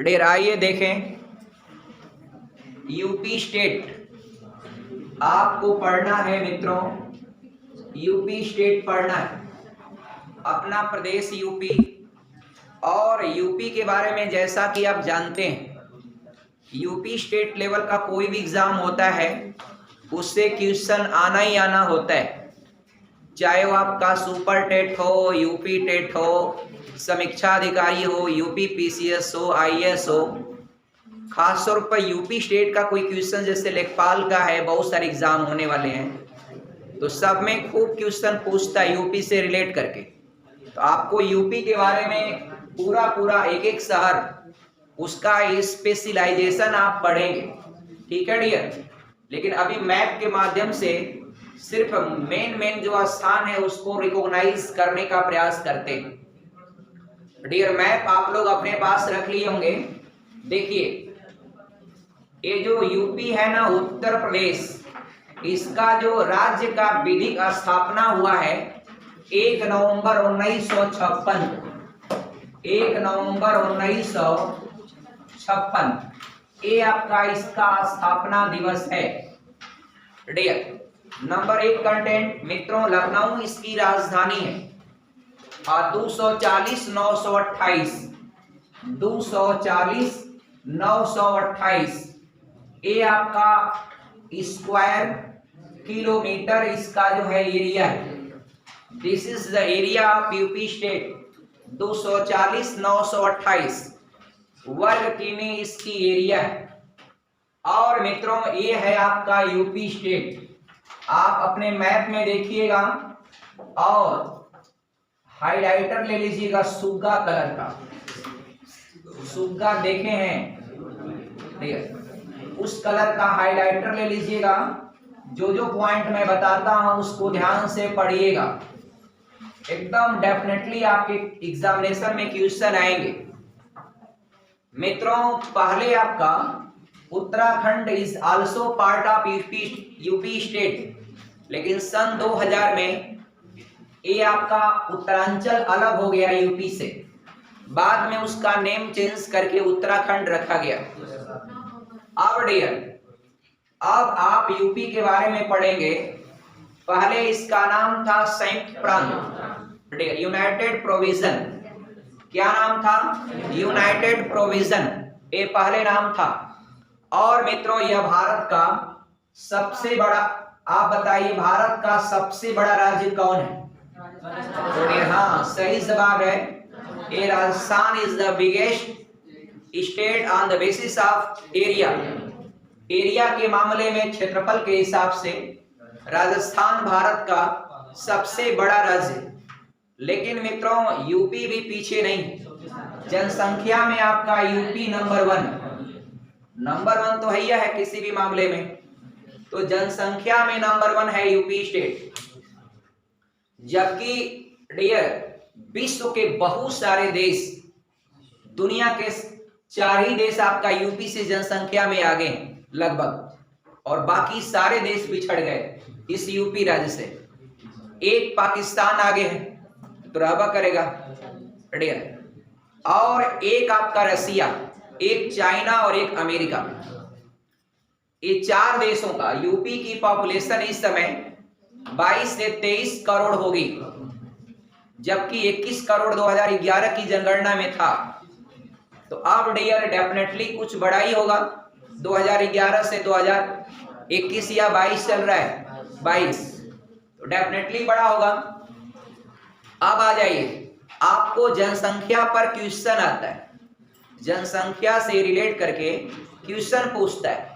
Dear आइए देखें, UP state आपको पढ़ना है मित्रों। यूपी स्टेट पढ़ना है, अपना प्रदेश यूपी। और यूपी के बारे में जैसा कि आप जानते हैं, यूपी स्टेट लेवल का कोई भी एग्जाम होता है उससे क्वेश्चन आना ही आना होता है, चाहे वो आपका सुपर टेट हो, यूपी टेट हो, समीक्षा अधिकारी हो, यूपी पीसीएस हो, आईएएस हो। खास तौर पर यूपी स्टेट का कोई क्वेश्चन जैसे लेखपाल का है, बहुत सारे एग्जाम होने वाले हैं, तो सब में खूब क्वेश्चन पूछता है यूपी से रिलेट करके। तो आपको यूपी के बारे में पूरा एक एक शहर उसका स्पेशलाइजेशन आप पढ़ेंगे, ठीक है डियर। लेकिन अभी मैप के माध्यम से सिर्फ मेन जो स्थान है उसको रिकॉग्नाइज करने का प्रयास करते हैं। डियर मैप आप लोग अपने पास रख लिए होंगे। देखिए, ये जो यूपी है ना, उत्तर प्रदेश, इसका जो राज्य का विधिक स्थापना हुआ है 1 नवंबर 1956। 1 नवंबर 1956 ये आपका इसका स्थापना दिवस है डियर। नंबर 1 कंटेंट मित्रों, लखनऊ इसकी राजधानी है। 240,928 240,928 ये आपका स्क्वायर किलोमीटर इसका जो है एरिया है। This is the area of UP state. 240,928 वर्ग किमी इसकी एरिया है। और मित्रों ये है आपका यूपी स्टेट। आप अपने मैप में देखिएगा और हाइलाइटर ले लीजिएगा सुग्गा कलर का। सुग्गा देखे हैं, उस कलर का हाइलाइटर ले लीजिएगा। जो पॉइंट मैं बताता हूं उसको ध्यान से पढ़िएगा, एकदम डेफिनेटली आपके एग्जामिनेशन में क्वेश्चन आएंगे। मित्रों पहले आपका Uttarakhand is also part of UP state, लेकिन सन 2000 में ये आपका उत्तरांचल अलग हो गया यूपी से। बाद में उसका नेम चेंज करके उत्तराखंड रखा गया। अब डियर, अब आप यूपी के बारे में पढ़ेंगे। पहले इसका नाम था संयुक्त प्रांत, यूनाइटेड प्रोविजन। क्या नाम था? यूनाइटेड प्रोविजन, ये पहले नाम था। और मित्रों यह भारत का सबसे बड़ा, आप बताइए भारत का सबसे बड़ा राज्य कौन है? हाँ सही जवाब है, ये Rajasthan is the biggest state on the basis of area. Area के मामले में क्षेत्रफल के हिसाब से राजस्थान भारत का सबसे बड़ा राज्य। लेकिन मित्रों यूपी भी पीछे नहीं, जनसंख्या में आपका यूपी नंबर 1 तो है किसी भी मामले में। तो जनसंख्या में नंबर 1 है यूपी स्टेट। जबकि डियर विश्व के बहुत सारे देश, दुनिया के 4 ही देश आपका यूपी से जनसंख्या में आगे हैं लगभग, और बाकी सारे देश पिछड़ गए इस यूपी राज्य से। एक पाकिस्तान आगे है तो रहबा करेगा डियर, और एक आपका रसिया, एक चाइना और एक अमेरिका। ये 4 देशों का यूपी की पॉपुलेशन इस समय 22 से 23 करोड़ होगी, जबकि 21 करोड़ 2011 की जनगणना में था। तो अब डियर डेफिनेटली कुछ बड़ा ही होगा। 2011 से 2021 या 22 चल रहा है, 22, तो डेफिनेटली बड़ा होगा। अब आ जाइए, आपको जनसंख्या पर क्वेश्चन आता है, जनसंख्या से रिलेट करके क्वेश्चन पूछता है।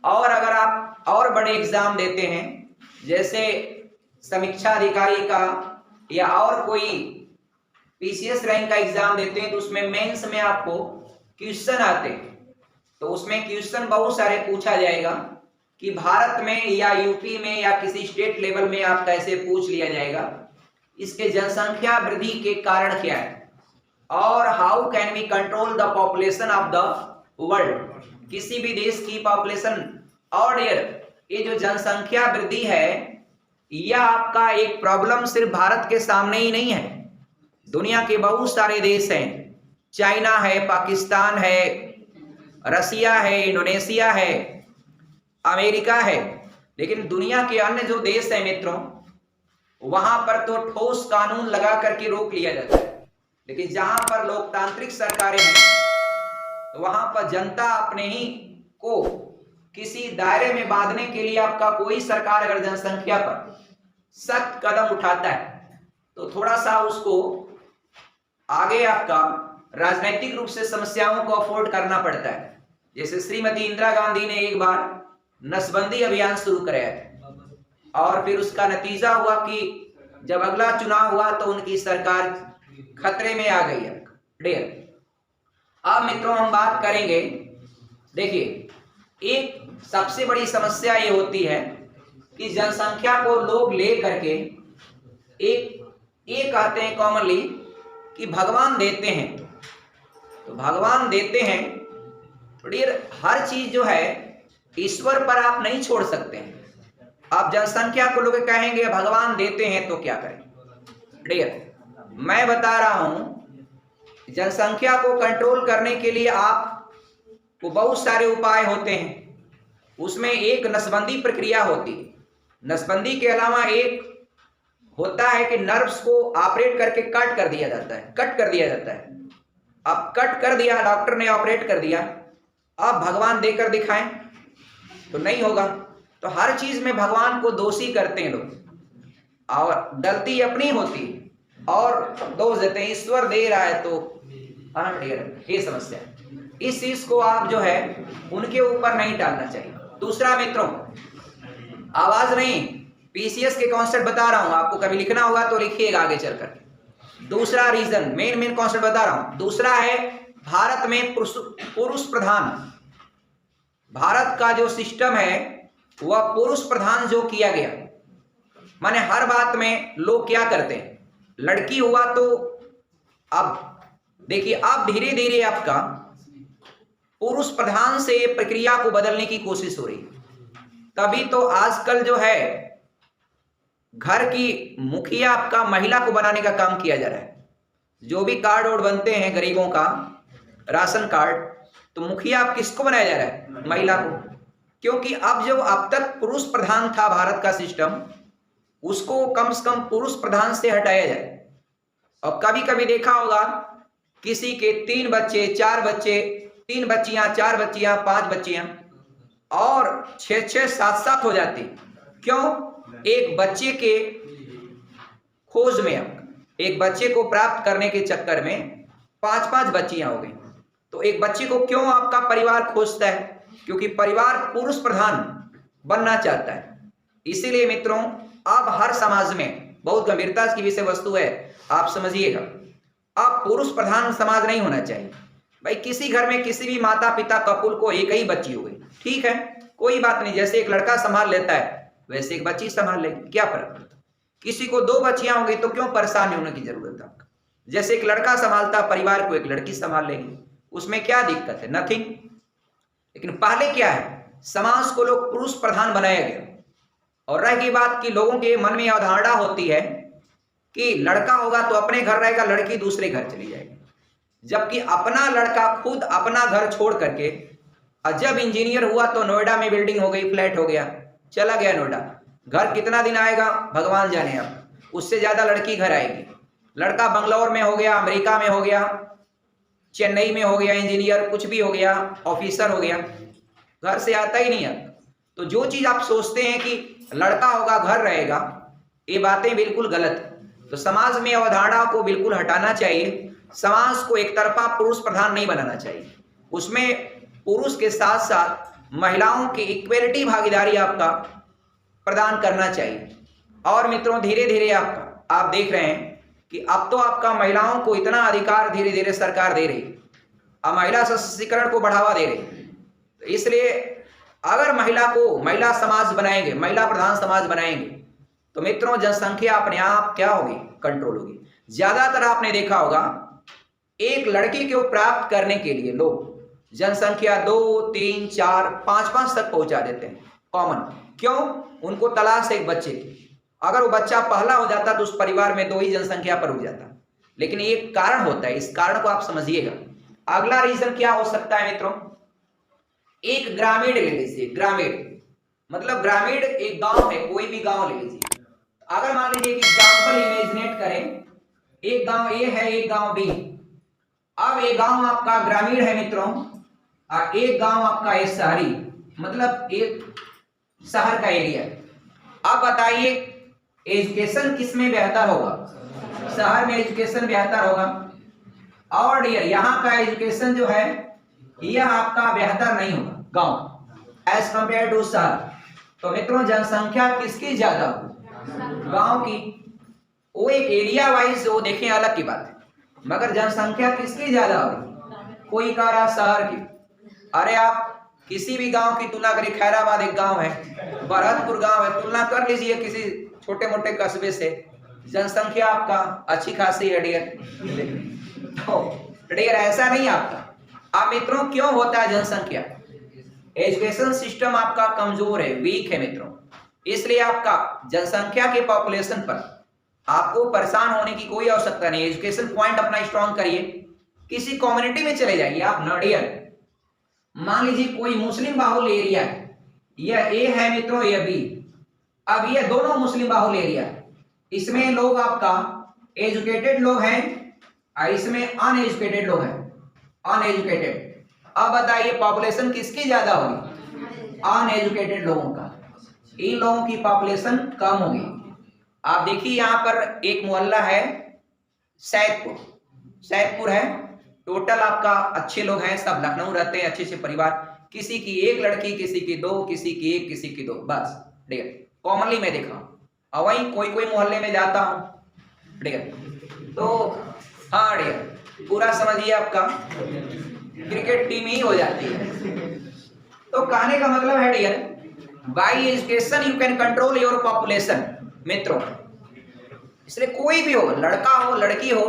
और अगर आप और बड़े एग्जाम देते हैं जैसे समीक्षा अधिकारी का या और कोई पीसीएस रैंक का एग्जाम देते हैं, तो उसमें मेंस में आपको क्वेश्चन आते हैं। तो उसमें क्वेश्चन बहुत सारे पूछा जाएगा कि भारत में या यूपी में या किसी स्टेट लेवल में आप कैसे पूछ लिया जाएगा, इसके जनसंख्या वृद्धि के कारण क्या है, और how can we control the population of the world, किसी भी देश की पॉपुलेशन। और ये जो जनसंख्या वृद्धि है, यह आपका एक प्रॉब्लम सिर्फ भारत के सामने ही नहीं है, दुनिया के बहुत सारे देश हैं, चाइना है, पाकिस्तान है, रसिया है, इंडोनेशिया है, अमेरिका है, लेकिन दुनिया के अन्य जो देश है मित्रों, वहां पर तो ठोस कानून लगा करके रोक लिया जाता है। लेकिन जहां पर लोकतांत्रिक सरकारें हैं तो वहां पर जनता अपने ही को किसी दायरे में बांधने के लिए आपका कोई सरकार अगर जनसंख्या पर सख्त कदम उठाता है तो थोड़ा सा उसको आगे आपका राजनीतिक रूप से समस्याओं को अफोर्ड करना पड़ता है। जैसे श्रीमती इंदिरा गांधी ने एक बार नसबंदी अभियान शुरू कराया था और फिर उसका नतीजा हुआ कि जब अगला चुनाव हुआ तो उनकी सरकार खतरे में आ गई है, डेर। अब मित्रों हम बात करेंगे, देखिए एक सबसे बड़ी समस्या ये होती है कि जनसंख्या को लोग ले करके एक कहते हैं कॉमनली कि भगवान देते हैं, तो भगवान देते हैं तो डियर हर चीज जो है ईश्वर पर आप नहीं छोड़ सकते हैं। आप जनसंख्या को लोग कहेंगे भगवान देते हैं तो क्या करें डियर, मैं बता रहा हूं जनसंख्या को कंट्रोल करने के लिए आपको बहुत सारे उपाय होते हैं। उसमें एक नसबंदी प्रक्रिया होती है। नसबंदी के अलावा एक होता है कि नर्व्स को ऑपरेट करके कट कर दिया जाता है, अब कट कर दिया, डॉक्टर ने ऑपरेट कर दिया, अब भगवान देकर दिखाएं तो नहीं होगा। तो हर चीज में भगवान को दोषी करते हैं लोग और गलती अपनी होती है और दोष देते हैं ईश्वर दे रहा है तो ये समस्या है। इस चीज को आप जो है उनके ऊपर नहीं डालना चाहिए। दूसरा मित्रों, आवाज नहीं, पीसीएस के कॉन्सेप्ट बता रहा हूं आपको, कभी लिखना होगा तो लिखिएगा आगे चल करके। दूसरा रीजन, मेन कॉन्सेप्ट बता रहा हूं। दूसरा है भारत में पुरुष प्रधान, भारत का जो सिस्टम है वह पुरुष प्रधान जो किया गया, माने हर बात में लोग क्या करते हैं, लड़की हुआ तो अब देखिए अब धीरे धीरे आपका पुरुष प्रधान से प्रक्रिया को बदलने की कोशिश हो रही है। तभी तो आजकल जो है घर की मुखिया आपका महिला को बनाने का काम किया जा रहा है। जो भी कार्ड वोर्ड बनते हैं गरीबों का, राशन कार्ड, तो मुखिया आप किसको बनाया जा रहा है, महिला को। क्योंकि अब तक पुरुष प्रधान था भारत का सिस्टम, उसको कम से कम पुरुष प्रधान से हटाया जाए। और कभी कभी देखा होगा किसी के 3 बच्चे 4 बच्चे, 3 बच्चियां 4 बच्चियां 5 बच्चियां और 6-6 7-7 हो जाती। क्यों? एक बच्चे के खोज में, एक बच्चे को प्राप्त करने के चक्कर में 5-5 बच्चियां हो गई। तो एक बच्चे को क्यों आपका परिवार खोजता है? क्योंकि परिवार पुरुष प्रधान बनना चाहता है। इसीलिए मित्रों अब हर समाज में बहुत गंभीरता की विषय वस्तु है, आप समझिएगा। अब पुरुष प्रधान समाज नहीं होना चाहिए। भाई किसी घर में किसी भी माता पिता कपुल को एक ही बच्ची हो गई, ठीक है, कोई बात नहीं, जैसे एक लड़का संभाल लेता है वैसे एक बच्ची संभाल लेगी, क्या फर्क पड़ता। किसी को 2 बच्चियां हो गई तो क्यों परेशान होने की जरूरत है आपका। जैसे एक लड़का संभालता परिवार को, एक लड़की संभाल लेगी, उसमें क्या दिक्कत है, नथिंग। लेकिन पहले क्या है, समाज को लोग पुरुष प्रधान बनाया गया। और रह गई बात कि लोगों के मन में अवधारणा होती है कि लड़का होगा तो अपने घर रहेगा, लड़की दूसरे घर चली जाएगी। जबकि अपना लड़का खुद अपना घर छोड़ करके, और जब इंजीनियर हुआ तो नोएडा में बिल्डिंग हो गई, फ्लैट हो गया, चला गया नोएडा। घर कितना दिन आएगा भगवान जाने, अब उससे ज्यादा लड़की घर आएगी। लड़का बंगलौर में हो गया, अमेरिका में हो गया, चेन्नई में हो गया, इंजीनियर कुछ भी हो गया, ऑफिसर हो गया, घर से आता ही नहीं है। तो जो चीज आप सोचते हैं कि लड़का होगा घर रहेगा, ये बातें बिल्कुल गलत है। तो समाज में अवधारणा को बिल्कुल हटाना चाहिए। समाज को एक तरफा पुरुष प्रधान नहीं बनाना चाहिए, उसमें पुरुष के साथ साथ महिलाओं की इक्वलिटी भागीदारी आपका प्रदान करना चाहिए। और मित्रों धीरे धीरे आप देख रहे हैं कि अब तो आपका महिलाओं को इतना अधिकार धीरे धीरे सरकार दे रही है, अब महिला सशक्तिकरण को बढ़ावा दे रही है। तो इसलिए अगर महिला समाज बनाएंगे, महिला प्रधान समाज बनाएंगे, तो मित्रों जनसंख्या अपने आप क्या होगी, कंट्रोल होगी। ज्यादातर आपने देखा होगा एक लड़की को प्राप्त करने के लिए लोग जनसंख्या 2, 3, 4, 5 तक पहुंचा देते हैं, कॉमन। क्यों? उनको तलाश है एक बच्चे की। अगर वो बच्चा पहला हो जाता तो उस परिवार में 2 ही जनसंख्या पर रुक जाता। लेकिन एक कारण होता है, इस कारण को आप समझिएगा। अगला रीजन क्या हो सकता है मित्रों? एक ग्रामीण ले लीजिए, ग्रामीण मतलब ग्रामीण एक गांव है, कोई भी गांव ले लीजिए। अगर मान लीजिए एक एग्जांपल इमेजिनेट करें, एक गांव ए है, एक गांव बी। अब एक गांव आपका ग्रामीण है मित्रों, और एक गांव आपका है शहरी, मतलब एक शहर का एरिया। अब बताइए एजुकेशन किस में बेहतर होगा? शहर में एजुकेशन बेहतर होगा। और यहाँ का एजुकेशन जो है यह आपका बेहतर नहीं होगा गांव एज कंपेयर टू शहर। तो मित्रों जनसंख्या किसकी ज्यादा होगी? गांव की। वो एक एरिया वाइज वो देखें अलग की बात है, मगर जनसंख्या किसकी ज्यादा होगी? कोई कह रहा शहर की। अरे आप किसी भी गांव की तुलना करिए, खैराबाद एक गांव है, भरतपुर गांव है, तुलना कर लीजिए किसी छोटे मोटे कस्बे से, जनसंख्या आपका अच्छी खासी है डियर। तो डियर ऐसा नहीं आपका। अब मित्रों क्यों होता है जनसंख्या? एजुकेशन सिस्टम आपका कमजोर है, वीक है मित्रों, इसलिए आपका जनसंख्या के पॉपुलेशन पर आपको परेशान होने की कोई आवश्यकता नहीं। एजुकेशन पॉइंट अपना स्ट्रॉन्ग करिए, किसी कम्युनिटी में चले जाइए आप नडियर। मान लीजिए कोई मुस्लिम बाहुल एरिया है, यह ए है मित्रों, यह बी। अब ये दोनों मुस्लिम बाहुल एरिया है, इसमें लोग आपका एजुकेटेड लोग हैं और इसमें अनएजुकेटेड लोग हैं, अनएजुकेटेड। अब बताइए पॉपुलेशन किसकी ज्यादा होगी? अनएजुकेटेड लोगों का। इन लोगों की पॉपुलेशन कम होगी। आप देखिए यहाँ पर एक मोहल्ला है सैदपुर, सैदपुर है, टोटल आपका अच्छे लोग हैं, सब लखनऊ रहते हैं, अच्छे अच्छे परिवार, किसी की एक लड़की, किसी की दो, किसी की एक, किसी की दो, बस ठीक, कॉमनली मैं देखा हूँ। और वहीं कोई कोई मोहल्ले में जाता हूँ ठीक, तो हाँ डियर पूरा समझिए आपका क्रिकेट टीम ही हो जाती है। तो कहने का मतलब है dear, by education you can control your population मित्रों। इसलिए कोई भी हो, लड़का हो लड़की हो,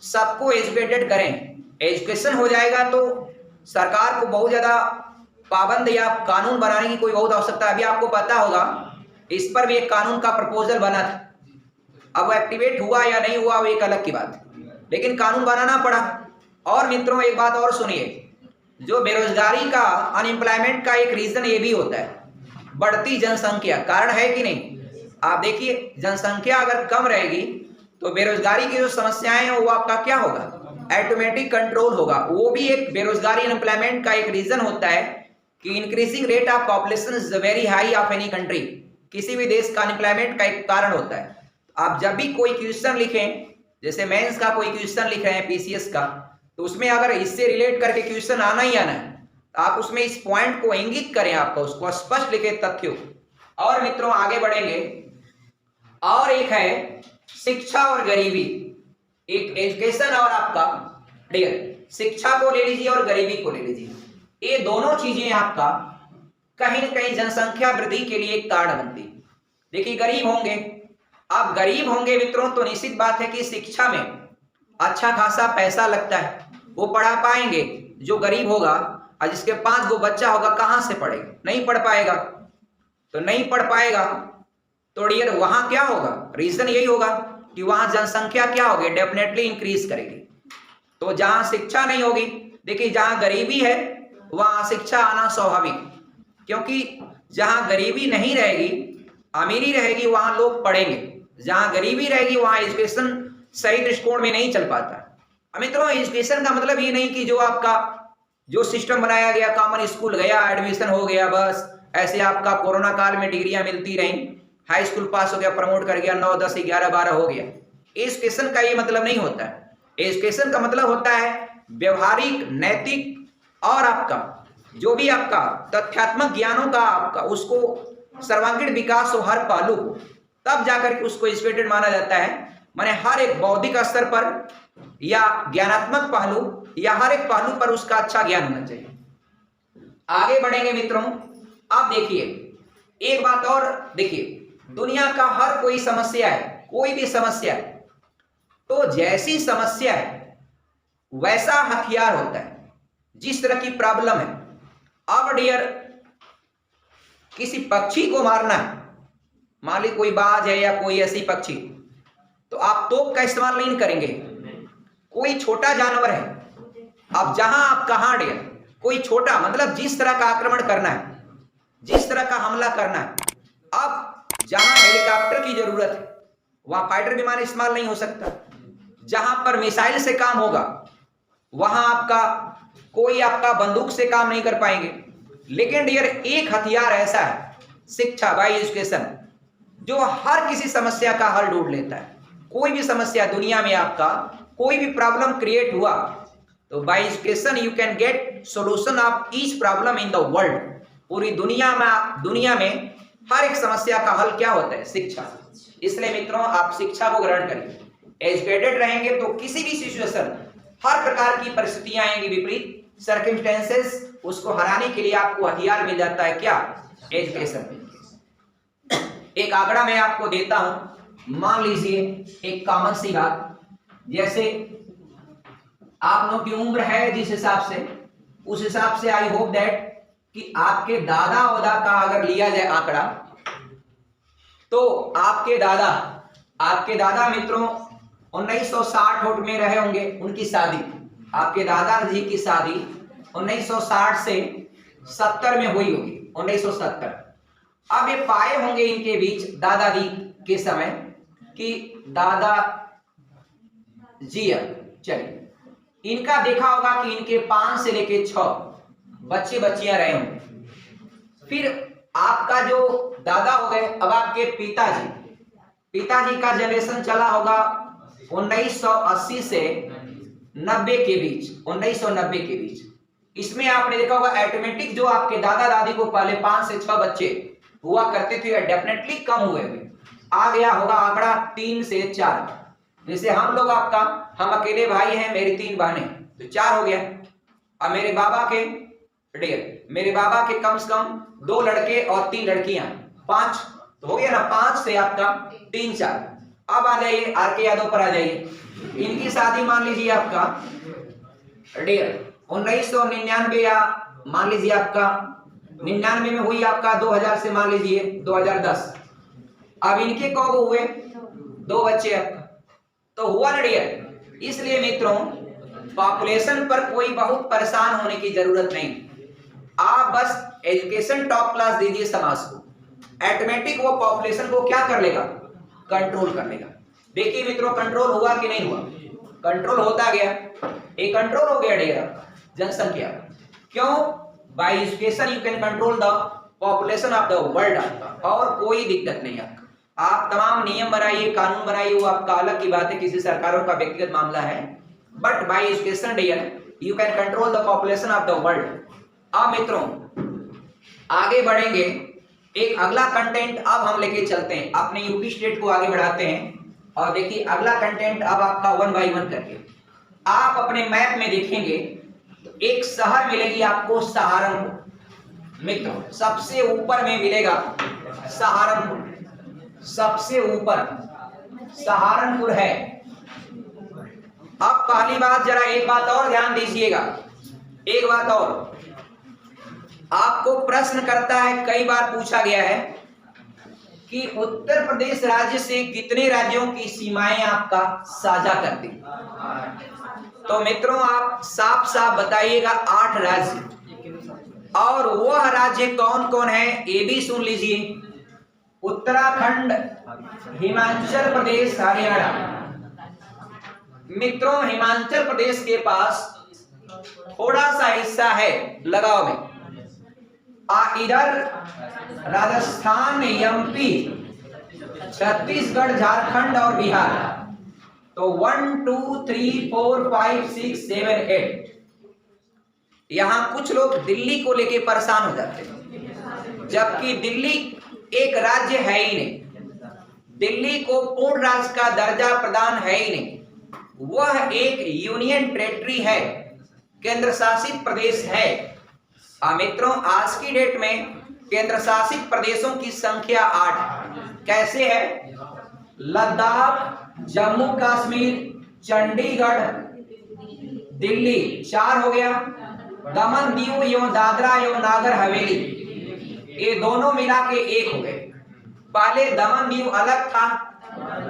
सबको एजुकेटेड करें। एजुकेशन हो जाएगा तो सरकार को बहुत ज्यादा पाबंद या कानून बनाने की कोई बहुत आवश्यकता है। अभी आपको पता होगा इस पर भी एक कानून का प्रपोजल बना था, अब एक्टिवेट हुआ या नहीं हुआ वो एक अलग की बात है, लेकिन कानून बनाना पड़ा। और मित्रों एक बात और सुनिए, जो बेरोजगारी का, अनएम्प्लॉयमेंट का एक रीजन ये भी होता है बढ़ती जनसंख्या, कारण है कि नहीं? आप देखिए जनसंख्या अगर कम रहेगी तो बेरोजगारी की जो समस्याएं हैं वो आपका क्या होगा? ऑटोमेटिक कंट्रोल होगा। वो भी एक बेरोजगारी अनएम्प्लॉयमेंट का एक रीजन होता है कि increasing rate of population is very high of any country. किसी भी देश का अनएम्प्लॉयमेंट का एक कारण होता है। आप जब भी कोई क्वेश्चन लिखें, जैसे मेंस का कोई क्वेश्चन लिख रहे हैं पीसीएस का, तो उसमें अगर इससे रिलेट करके क्वेश्चन आना ही आना है, आप उसमें इस पॉइंट को इंगित करें, आपका उसको स्पष्ट लिखे तथ्यों। और मित्रों आगे बढ़ेंगे, और एक है शिक्षा और गरीबी, एक एजुकेशन और आपका डियर, शिक्षा को ले लीजिए और गरीबी को ले लीजिए। ये दोनों चीजें आपका कहीं न कहीं जनसंख्या वृद्धि के लिए एक कारण बनती है। देखिए गरीब होंगे, आप गरीब होंगे मित्रों तो निश्चित बात है कि शिक्षा में अच्छा खासा पैसा लगता है, वो पढ़ा पाएंगे। जो गरीब होगा और जिसके 5 गो बच्चा होगा कहां से पढ़ेगा? नहीं पढ़ पाएगा। तो नहीं पढ़ पाएगा तो डियर वहां क्या होगा? रीजन यही होगा कि वहां जनसंख्या क्या होगी? डेफिनेटली इंक्रीज करेगी। तो जहां शिक्षा नहीं होगी, देखिए जहां गरीबी है वहां शिक्षा आना स्वाभाविक, क्योंकि जहां गरीबी नहीं रहेगी, अमीरी रहेगी, वहां लोग पढ़ेंगे। जहां गरीबी रहेगी वहां एजुकेशन सही दृष्टिकोण में नहीं चल पाता। मित्रों एजुकेशन का मतलब ये नहीं कि जो आपका जो सिस्टम बनाया गया, कॉमन स्कूल गया, एडमिशन हो गया, बस ऐसे आपका कोरोना काल में डिग्रियां मिलती रहीं, हाई स्कूल पास हो गया, प्रमोट कर गया, 9, 10, 11, 12 हो गया। एजुकेशन का ये मतलब नहीं होता है। एजुकेशन का मतलब होता है व्यवहारिक, नैतिक और आपका जो भी आपका तथ्यात्मक ज्ञानों का आपका उसको सर्वांगीण विकास हो हर पहलू को, तब जाकर के उसको एजुकेटेड माना जाता है। माने हर एक बौद्धिक स्तर पर या ज्ञानात्मक पहलू या हर एक पहलू पर उसका अच्छा ज्ञान होना चाहिए। आगे बढ़ेंगे मित्रों, आप देखिए एक बात और देखिए, दुनिया का हर कोई समस्या है, कोई भी समस्या है, तो जैसी समस्या है वैसा हथियार होता है। जिस तरह की प्रॉब्लम है, अब डियर किसी पक्षी को मारना है, मान ली कोई बाज है या कोई ऐसी पक्षी, तो आप तोप का इस्तेमाल नहीं करेंगे। कोई छोटा जानवर है, अब जहां आप कहां डियर कोई छोटा, मतलब जिस तरह का आक्रमण करना है, जिस तरह का हमला करना है। अब जहां हेलीकॉप्टर की जरूरत है वहां फाइटर विमान इस्तेमाल नहीं हो सकता, जहां पर मिसाइल से काम होगा वहां कोई आपका बंदूक से काम नहीं कर पाएंगे। लेकिन डियर एक हथियार ऐसा है, शिक्षा बाय एजुकेशन, जो हर किसी समस्या का हल ढूंढ लेता है। कोई भी समस्या दुनिया में आपका कोई भी प्रॉब्लम क्रिएट हुआ तो bye education you can get solution of each problem in the world. पूरी दुनिया में हर एक समस्या का हल क्या होता है? शिक्षा। इसलिए मित्रों आप शिक्षा को ग्रहण करिए। एजुकेटेड रहेंगे तो किसी भी सिचुएशन, हर प्रकार की परिस्थितियां आएंगी विपरीत सर्कमस्टेंसेस, उसको हराने के लिए आपको हथियार मिल जाता है क्या? एजुकेशन। एक आंकड़ा मैं आपको देता हूं, मान लीजिए एक कॉमन सी बात, जैसे आप लोग की उम्र है जिस हिसाब से, उस हिसाब से आई होप दैट कि आपके दादा ओदा का अगर लिया जाए आंकड़ा, तो आपके दादा मित्रों 1960 में रहे होंगे। उनकी शादी, आपके दादाजी की शादी 1960 से 70 में हुई होगी, 1970। अब ये पाए होंगे इनके बीच दादाजी के समय कि दादा जी, चलिए इनका देखा होगा कि इनके 5 से लेके 6 बच्चे बच्चियां रहे होंगे। फिर आपका जो दादा हो गए, अब आपके पिताजी का जनरेशन चला होगा 1980 से 90 के बीच, 1990 के बीच। इसमें आपने देखा होगा ऑटोमेटिक जो आपके दादा दादी को पहले 5 से 6 बच्चे हुआ करते थे, डेफिनेटली कम हुए हैं। आ गया होगा आंकड़ा 3 से 4। जैसे हम लोग हम अकेले भाई हैं, मेरी 3 बहनें, तो 4 हो गया। अब मेरे बाबा के कम से कम 2 लड़के और 3 लड़कियां, 5 तो हो गया ना, 5 से आपका 3 4। अब आ जाइए आर के यादव पर आ जाइए। इनकी शादी मान लीजिए आपका 1999 या मान लीजिए आपका 99 में हुई, आपका 2000 से मान लीजिए 2010। अब इनके कब हुए? 2 बच्चे आपका, तो हुआ ना डियर। इसलिए मित्रों पॉपुलेशन पर कोई बहुत परेशान होने की जरूरत नहीं। आप बस एजुकेशन टॉप क्लास दीजिए समाज को, ऑटोमेटिक वो पॉपुलेशन को क्या कर लेगा? कंट्रोल कर लेगा। देखिए मित्रों कंट्रोल हुआ कि नहीं हुआ? कंट्रोल होता गया, एक कंट्रोल हो गया डियर जनसंख्या। क्यों? Bye education you can control the population of the world. और कोई दिक्कत नहीं आपका, आप तमाम नियम बनाइए, कानून बनाइए, वो आपका अलग की बात है, किसी सरकारों का व्यक्तिगत मामला है। But by education dear you can control the population of the world. अब मित्रों आगे बढ़ेंगे, एक अगला कंटेंट अब हम लेके चलते हैं, अपने यूपी स्टेट को आगे बढ़ाते हैं। और देखिए अगला कंटेंट अब आपका 1 बाय 1 करके आप अपने मैप में देखेंगे तो एक शहर मिलेगी आपको, सहारनपुर। मित्रों सबसे ऊपर में मिलेगा सहारनपुर, सबसे ऊपर सहारनपुर है। अब पहली बात, जरा एक बात और ध्यान दीजिएगा, एक बात और आपको प्रश्न करता है, कई बार पूछा गया है कि उत्तर प्रदेश राज्य से कितने राज्यों की सीमाएं आपका साझा करती? तो मित्रों आप साफ साफ बताइएगा 8 राज्य। और वह राज्य कौन कौन है ये भी सुन लीजिए, उत्तराखंड, हिमाचल प्रदेश, हरियाणा। मित्रों हिमाचल प्रदेश के पास थोड़ा सा हिस्सा है लगाव में, इधर राजस्थान, एमपी, छत्तीसगढ़, झारखंड और बिहार। तो 1 2 3 4 5 6 7 8। यहां कुछ लोग दिल्ली को लेके परेशान हो जाते हैं, जबकि दिल्ली एक राज्य है ही नहीं, दिल्ली को पूर्ण राज्य का दर्जा प्रदान है ही नहीं, वह एक यूनियन टेरिटरी है, केंद्र शासित प्रदेश है। मित्रों आज की डेट में केंद्र शासित प्रदेशों की संख्या 8 कैसे है? लद्दाख, जम्मू कश्मीर, चंडीगढ़, दिल्ली 4 हो गया, दमन दीव एवं दादरा एवं नागर हवेली ये दोनों मिला के 1 हो गए। पहले दमन दीव अलग था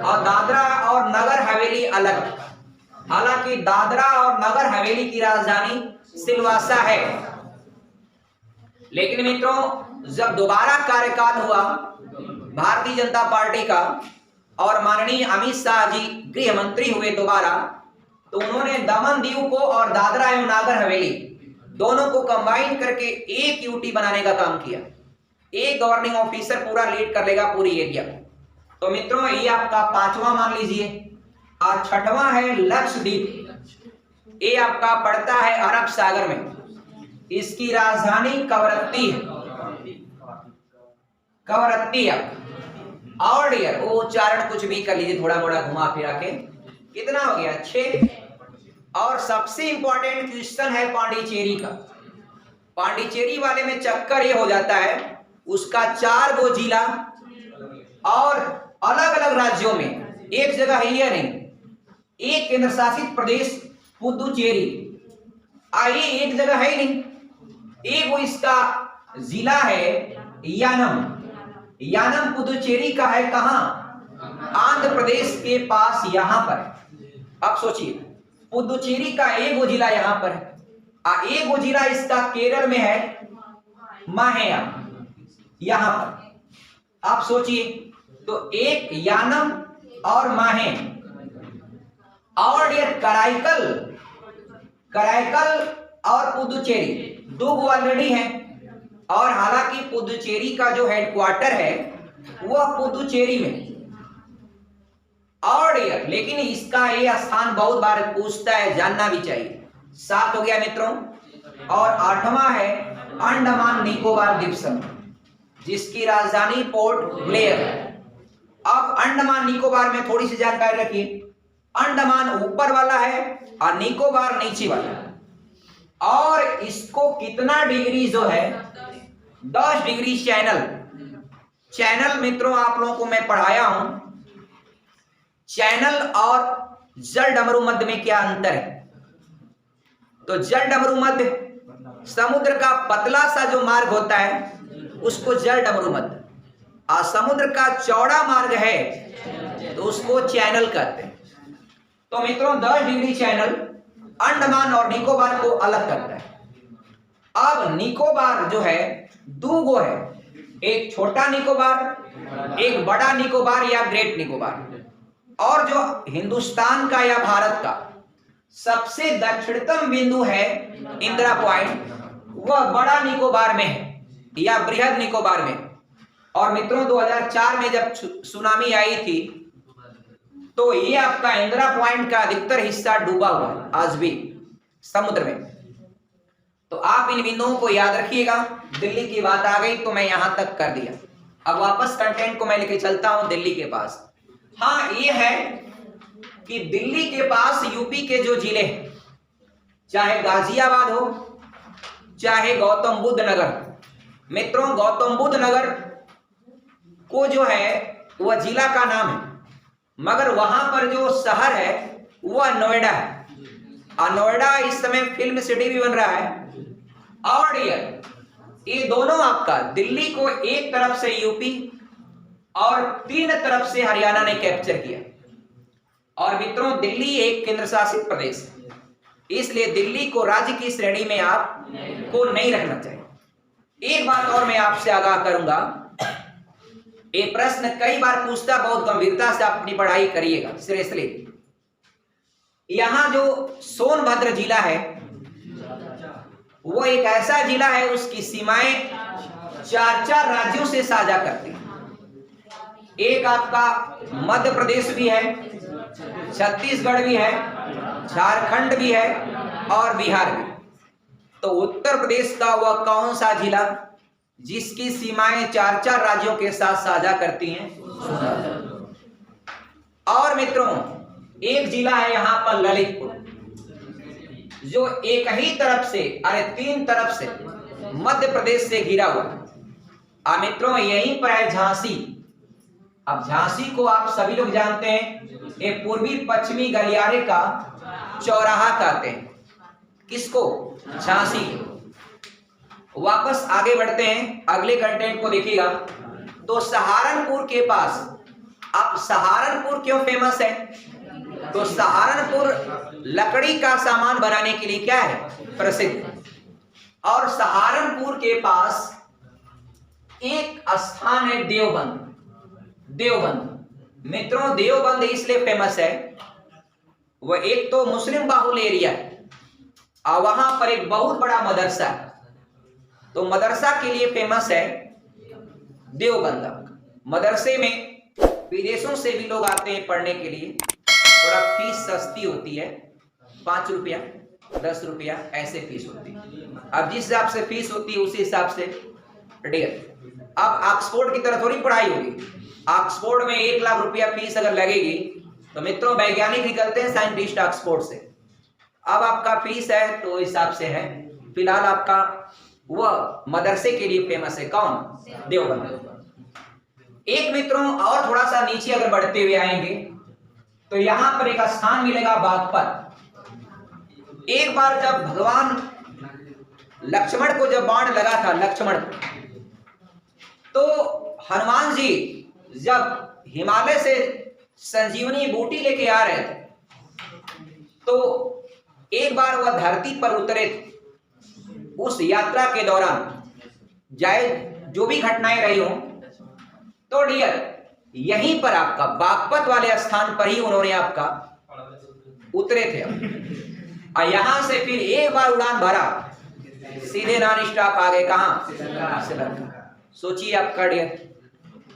और दादरा और नगर हवेली अलग था। हालांकि दादरा और नगर हवेली की राजधानी सिलवासा है, लेकिन मित्रों जब दोबारा कार्यकाल हुआ भारतीय जनता पार्टी का और माननीय अमित शाह जी गृह मंत्री हुए दोबारा, तो उन्होंने दमन दीव को और दादरा एवं नागर हवेली दोनों को कंबाइन करके एक यूटी बनाने का काम किया। एक गवर्निंग ऑफिसर पूरा लीड कर लेगा पूरी एरिया को। तो मित्रों ये आपका 5वां मान लीजिए। और 6वां है लक्षद्वीप। ये आपका पड़ता है अरब सागर में। इसकी राजधानी कवरत्ती है। कवरत्ती है। और डियर वो उच्चारण कुछ भी कर लीजिए, थोड़ा मोड़ा घुमा फिरा के। कितना हो गया? 6। और सबसे इंपॉर्टेंट क्वेश्चन है पांडिचेरी का। पांडिचेरी वाले में चक्कर ये हो जाता है, उसका 4 गो जिला और अलग अलग राज्यों में, एक जगह है या नहीं, एक केंद्र शासित प्रदेश पुदुचेरी, ये एक जगह है ही नहीं। एक वो इसका जिला है यानम। यानम पुदुचेरी का है कहां? आंध्र प्रदेश के पास, यहां पर। अब सोचिए पुदुचेरी का एक वो जिला यहां पर है, एक वो जिला इसका केरल में है, माहेया, यहां पर। आप सोचिए, तो एक यानम और माहे और ये कराईकल और पुदुचेरी 2 गो ऑलरेडी है। और हालांकि पुदुचेरी का जो हेडक्वार्टर है वह पुदुचेरी में, और लेकिन इसका ये स्थान बहुत बार पूछता है, जानना भी चाहिए। 7 हो गया मित्रों। और 8वां है अंडमान निकोबार द्वीप समूह, जिसकी राजधानी पोर्ट ब्लेयर है। अब अंडमान निकोबार में थोड़ी सी जानकारी रखिए। अंडमान ऊपर वाला है और निकोबार नीचे वाला है। और इसको कितना डिग्री जो है, 10 डिग्री चैनल मित्रों आप लोगों को मैं पढ़ाया हूं। चैनल और जल डमरू मध्य में क्या अंतर है? तो जल डमरू मध्य समुद्र का पतला सा जो मार्ग होता है उसको जल डमरू मध्य, और समुद्र का चौड़ा मार्ग है तो उसको चैनल कहते हैं। तो मित्रों 10 डिग्री चैनल अंडमान और निकोबार को अलग करता है। अब निकोबार जो है 2 गो है, एक छोटा निकोबार, एक बड़ा निकोबार या ग्रेट निकोबार। और जो हिंदुस्तान का या भारत का सबसे दक्षिणतम बिंदु है इंदिरा पॉइंट, वह बड़ा निकोबार में है या बृहद निकोबार में। और मित्रों 2004 में जब सुनामी आई थी तो ये आपका इंदिरा पॉइंट का अधिकतर हिस्सा डूबा हुआ है आज भी समुद्र में। तो आप इन बिंदुओं को याद रखिएगा। दिल्ली की बात आ गई तो मैं यहां तक कर दिया। अब वापस कंटेंट को मैं लेके चलता हूं दिल्ली के पास। हाँ ये है कि दिल्ली के पास यूपी के जो जिले हैं, चाहे गाजियाबाद हो चाहे गौतम बुद्ध नगर, मित्रों गौतम बुद्ध नगर को जो है वह जिला का नाम है, मगर वहां पर जो शहर है वह नोएडा है। और नोएडा इस समय फिल्म सिटी भी बन रहा है। और ये दोनों आपका दिल्ली को एक तरफ से यूपी और 3 तरफ से हरियाणा ने कैप्चर किया। और मित्रों दिल्ली एक केंद्र शासित प्रदेश है, इसलिए दिल्ली को राज्य की श्रेणी में आप को नहीं रखना चाहिए। एक बात और मैं आपसे आगाह करूंगा, ये प्रश्न कई बार पूछता, बहुत गंभीरता से अपनी पढ़ाई करिएगा सीरियसली। यहां जो सोनभद्र जिला है वो एक ऐसा जिला है उसकी सीमाएं 4 राज्यों से साझा करती है। एक आपका मध्य प्रदेश भी है, छत्तीसगढ़ भी है, झारखंड भी है और बिहार भी। तो उत्तर प्रदेश का वह कौन सा जिला जिसकी सीमाएं 4 राज्यों के साथ साझा करती हैं? और मित्रों एक जिला है यहां पर ललितपुर, जो एक ही तरफ से 3 तरफ से मध्य प्रदेश से घिरा हुआ। मित्रों यहीं पर है झांसी। अब झांसी को आप सभी लोग जानते हैं, ये पूर्वी पश्चिमी गलियारे का चौराहा कहते हैं। किसको? झांसी को। वापस आगे बढ़ते हैं, अगले कंटेंट को देखिएगा। तो सहारनपुर के पास, अब सहारनपुर क्यों फेमस है? तो सहारनपुर लकड़ी का सामान बनाने के लिए क्या है? प्रसिद्ध। और सहारनपुर के पास एक स्थान है देवबंद। देवबंद मित्रों, देवबंद इसलिए फेमस है, वह एक तो मुस्लिम बाहुल एरिया है और वहां पर एक बहुत बड़ा मदरसा है, तो मदरसा के लिए फेमस है देवबंद। मदरसे में विदेशों से भी लोग आते हैं पढ़ने के लिए, थोड़ा फीस सस्ती होती है, 5 रुपया 10 रुपया ऐसे फीस होती है। अब जिस हिसाब से फीस होती है उसी हिसाब से डियर। अब ऑक्सफोर्ड की तरह थोड़ी पढ़ाई होगी, ऑक्सफोर्ड में 1 लाख रुपया फीस अगर लगेगी तो मित्रों वैज्ञानिक निकलते हैं साइंटिस्ट ऑक्सफोर्ड से। अब आपका फीस है तो हिसाब से है। फिलहाल आपका वह मदरसे के लिए फेमस है, कौन? देवबंद। एक मित्रों और थोड़ा सा नीचे अगर बढ़ते हुए आएंगे तो यहां पर एक स्थान मिलेगा बागपत। एक बार जब भगवान लक्ष्मण को जब बाण लगा था लक्ष्मण, तो हनुमान जी जब हिमालय से संजीवनी बूटी लेके आ रहे थे तो एक बार वह धरती पर उतरे थे। उस यात्रा के दौरान चाहे जो भी घटनाएं रही हो, तो डियर यहीं पर आपका बागपत वाले स्थान पर ही उन्होंने आपका उतरे थे और यहां से फिर एक बार उड़ान भरा, सीधे नॉन स्टॉप आ गए कहां? श्रीलंका। सोचिए आपका डियर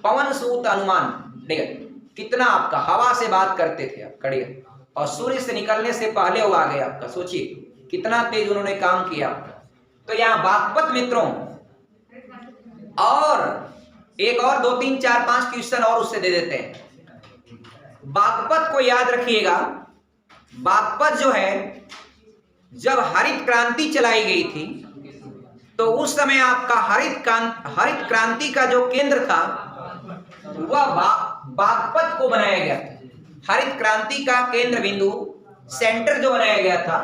पवन सूत हनुमान डियर कितना आपका हवा से बात करते थे आपका डियर, और सूर्य से निकलने से पहले वो आ गए आपका। सोचिए कितना तेज उन्होंने काम किया। तो यहाँ बागपत मित्रों, और एक और 2 3 4 5 क्वेश्चन और उससे दे देते हैं। बागपत को याद रखिएगा, बागपत जो है जब हरित क्रांति चलाई गई थी तो उस समय आपका हरित क्रांति का जो केंद्र था वह बागपत को बनाया गया था। हरित क्रांति का केंद्र बिंदु सेंटर जो बनाया गया था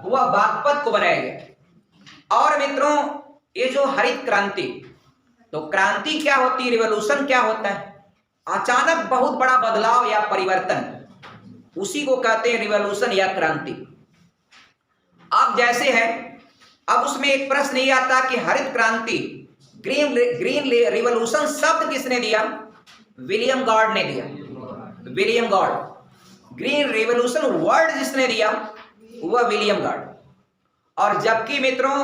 वह बागपत को बनाया गया। और मित्रों ये जो हरित क्रांति, तो क्रांति क्या होती है, रिवॉल्यूशन क्या होता है? अचानक बहुत बड़ा बदलाव या परिवर्तन, उसी को कहते हैं रिवॉल्यूशन या क्रांति। अब जैसे है, अब उसमें एक प्रश्न ये आता कि हरित क्रांति ग्रीन रिवॉल्यूशन शब्द किसने दिया? विलियम गॉड ने दिया। William God. Green revolution word जिसने दिया वह विलियम गॉड। और जबकि मित्रों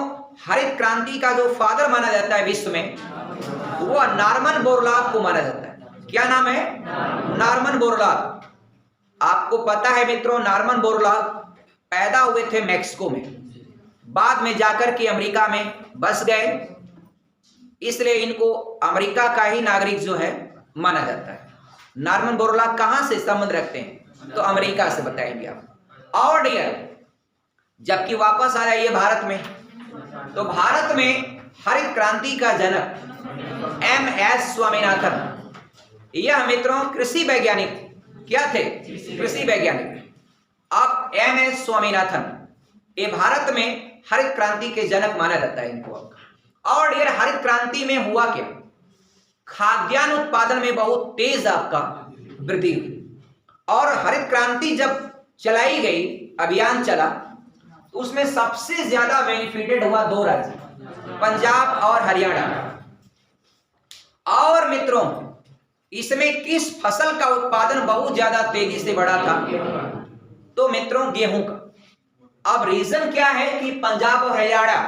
हरित क्रांति का जो फादर माना जाता है विश्व में वह नॉर्मन बोरलॉग को माना जाता है। क्या नाम है? Norman Borlaug. आपको पता है मित्रों नॉर्मन बोरलॉग पैदा हुए थे मैक्सिको में, बाद में जाकर के अमेरिका में बस गए, इसलिए इनको अमेरिका का ही नागरिक जो है माना जाता है। नॉर्मन बोरलॉग कहां से संबंध रखते हैं? तो अमेरिका से बताएंगे आप। और डियर जबकि वापस आ जाइए भारत में, तो भारत में हरित क्रांति का जनक MS स्वामीनाथन, यह मित्रों कृषि वैज्ञानिक क्या थे? कृषि वैज्ञानिक। अब MS स्वामीनाथन ये भारत में हरित क्रांति के जनक माना जाता है इनको। और डियर हरित क्रांति में हुआ क्या? खाद्यान्न उत्पादन में बहुत तेज आपका वृद्धि हुई। और हरित क्रांति जब चलाई गई, अभियान चला, तो उसमें सबसे ज्यादा बेनिफिटेड हुआ 2 राज्य, पंजाब और हरियाणा। और मित्रों इसमें किस फसल का उत्पादन बहुत ज्यादा तेजी से बढ़ा था? तो मित्रों गेहूं का। अब रीजन क्या है कि पंजाब और हरियाणा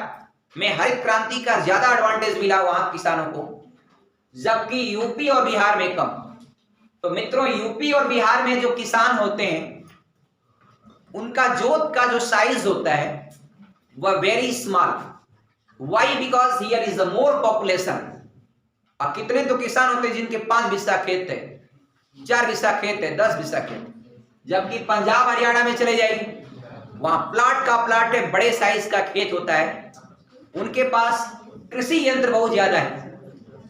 में हरित क्रांति का ज्यादा एडवांटेज मिला वहां किसानों को, जबकि यूपी और बिहार में कम। तो मित्रों यूपी और बिहार में जो किसान होते हैं उनका जोत का जो साइज होता है वह very small. Why? Because here is the more population. और कितने तो किसान होते हैं जिनके 5 बिस्सा खेत है, 4 बिस्सा खेत है, 10 बिस्सा खेत। जबकि पंजाब हरियाणा में चले जाइए, वहां प्लाट का प्लाट है, बड़े साइज का खेत होता है, उनके पास कृषि यंत्र बहुत ज्यादा है।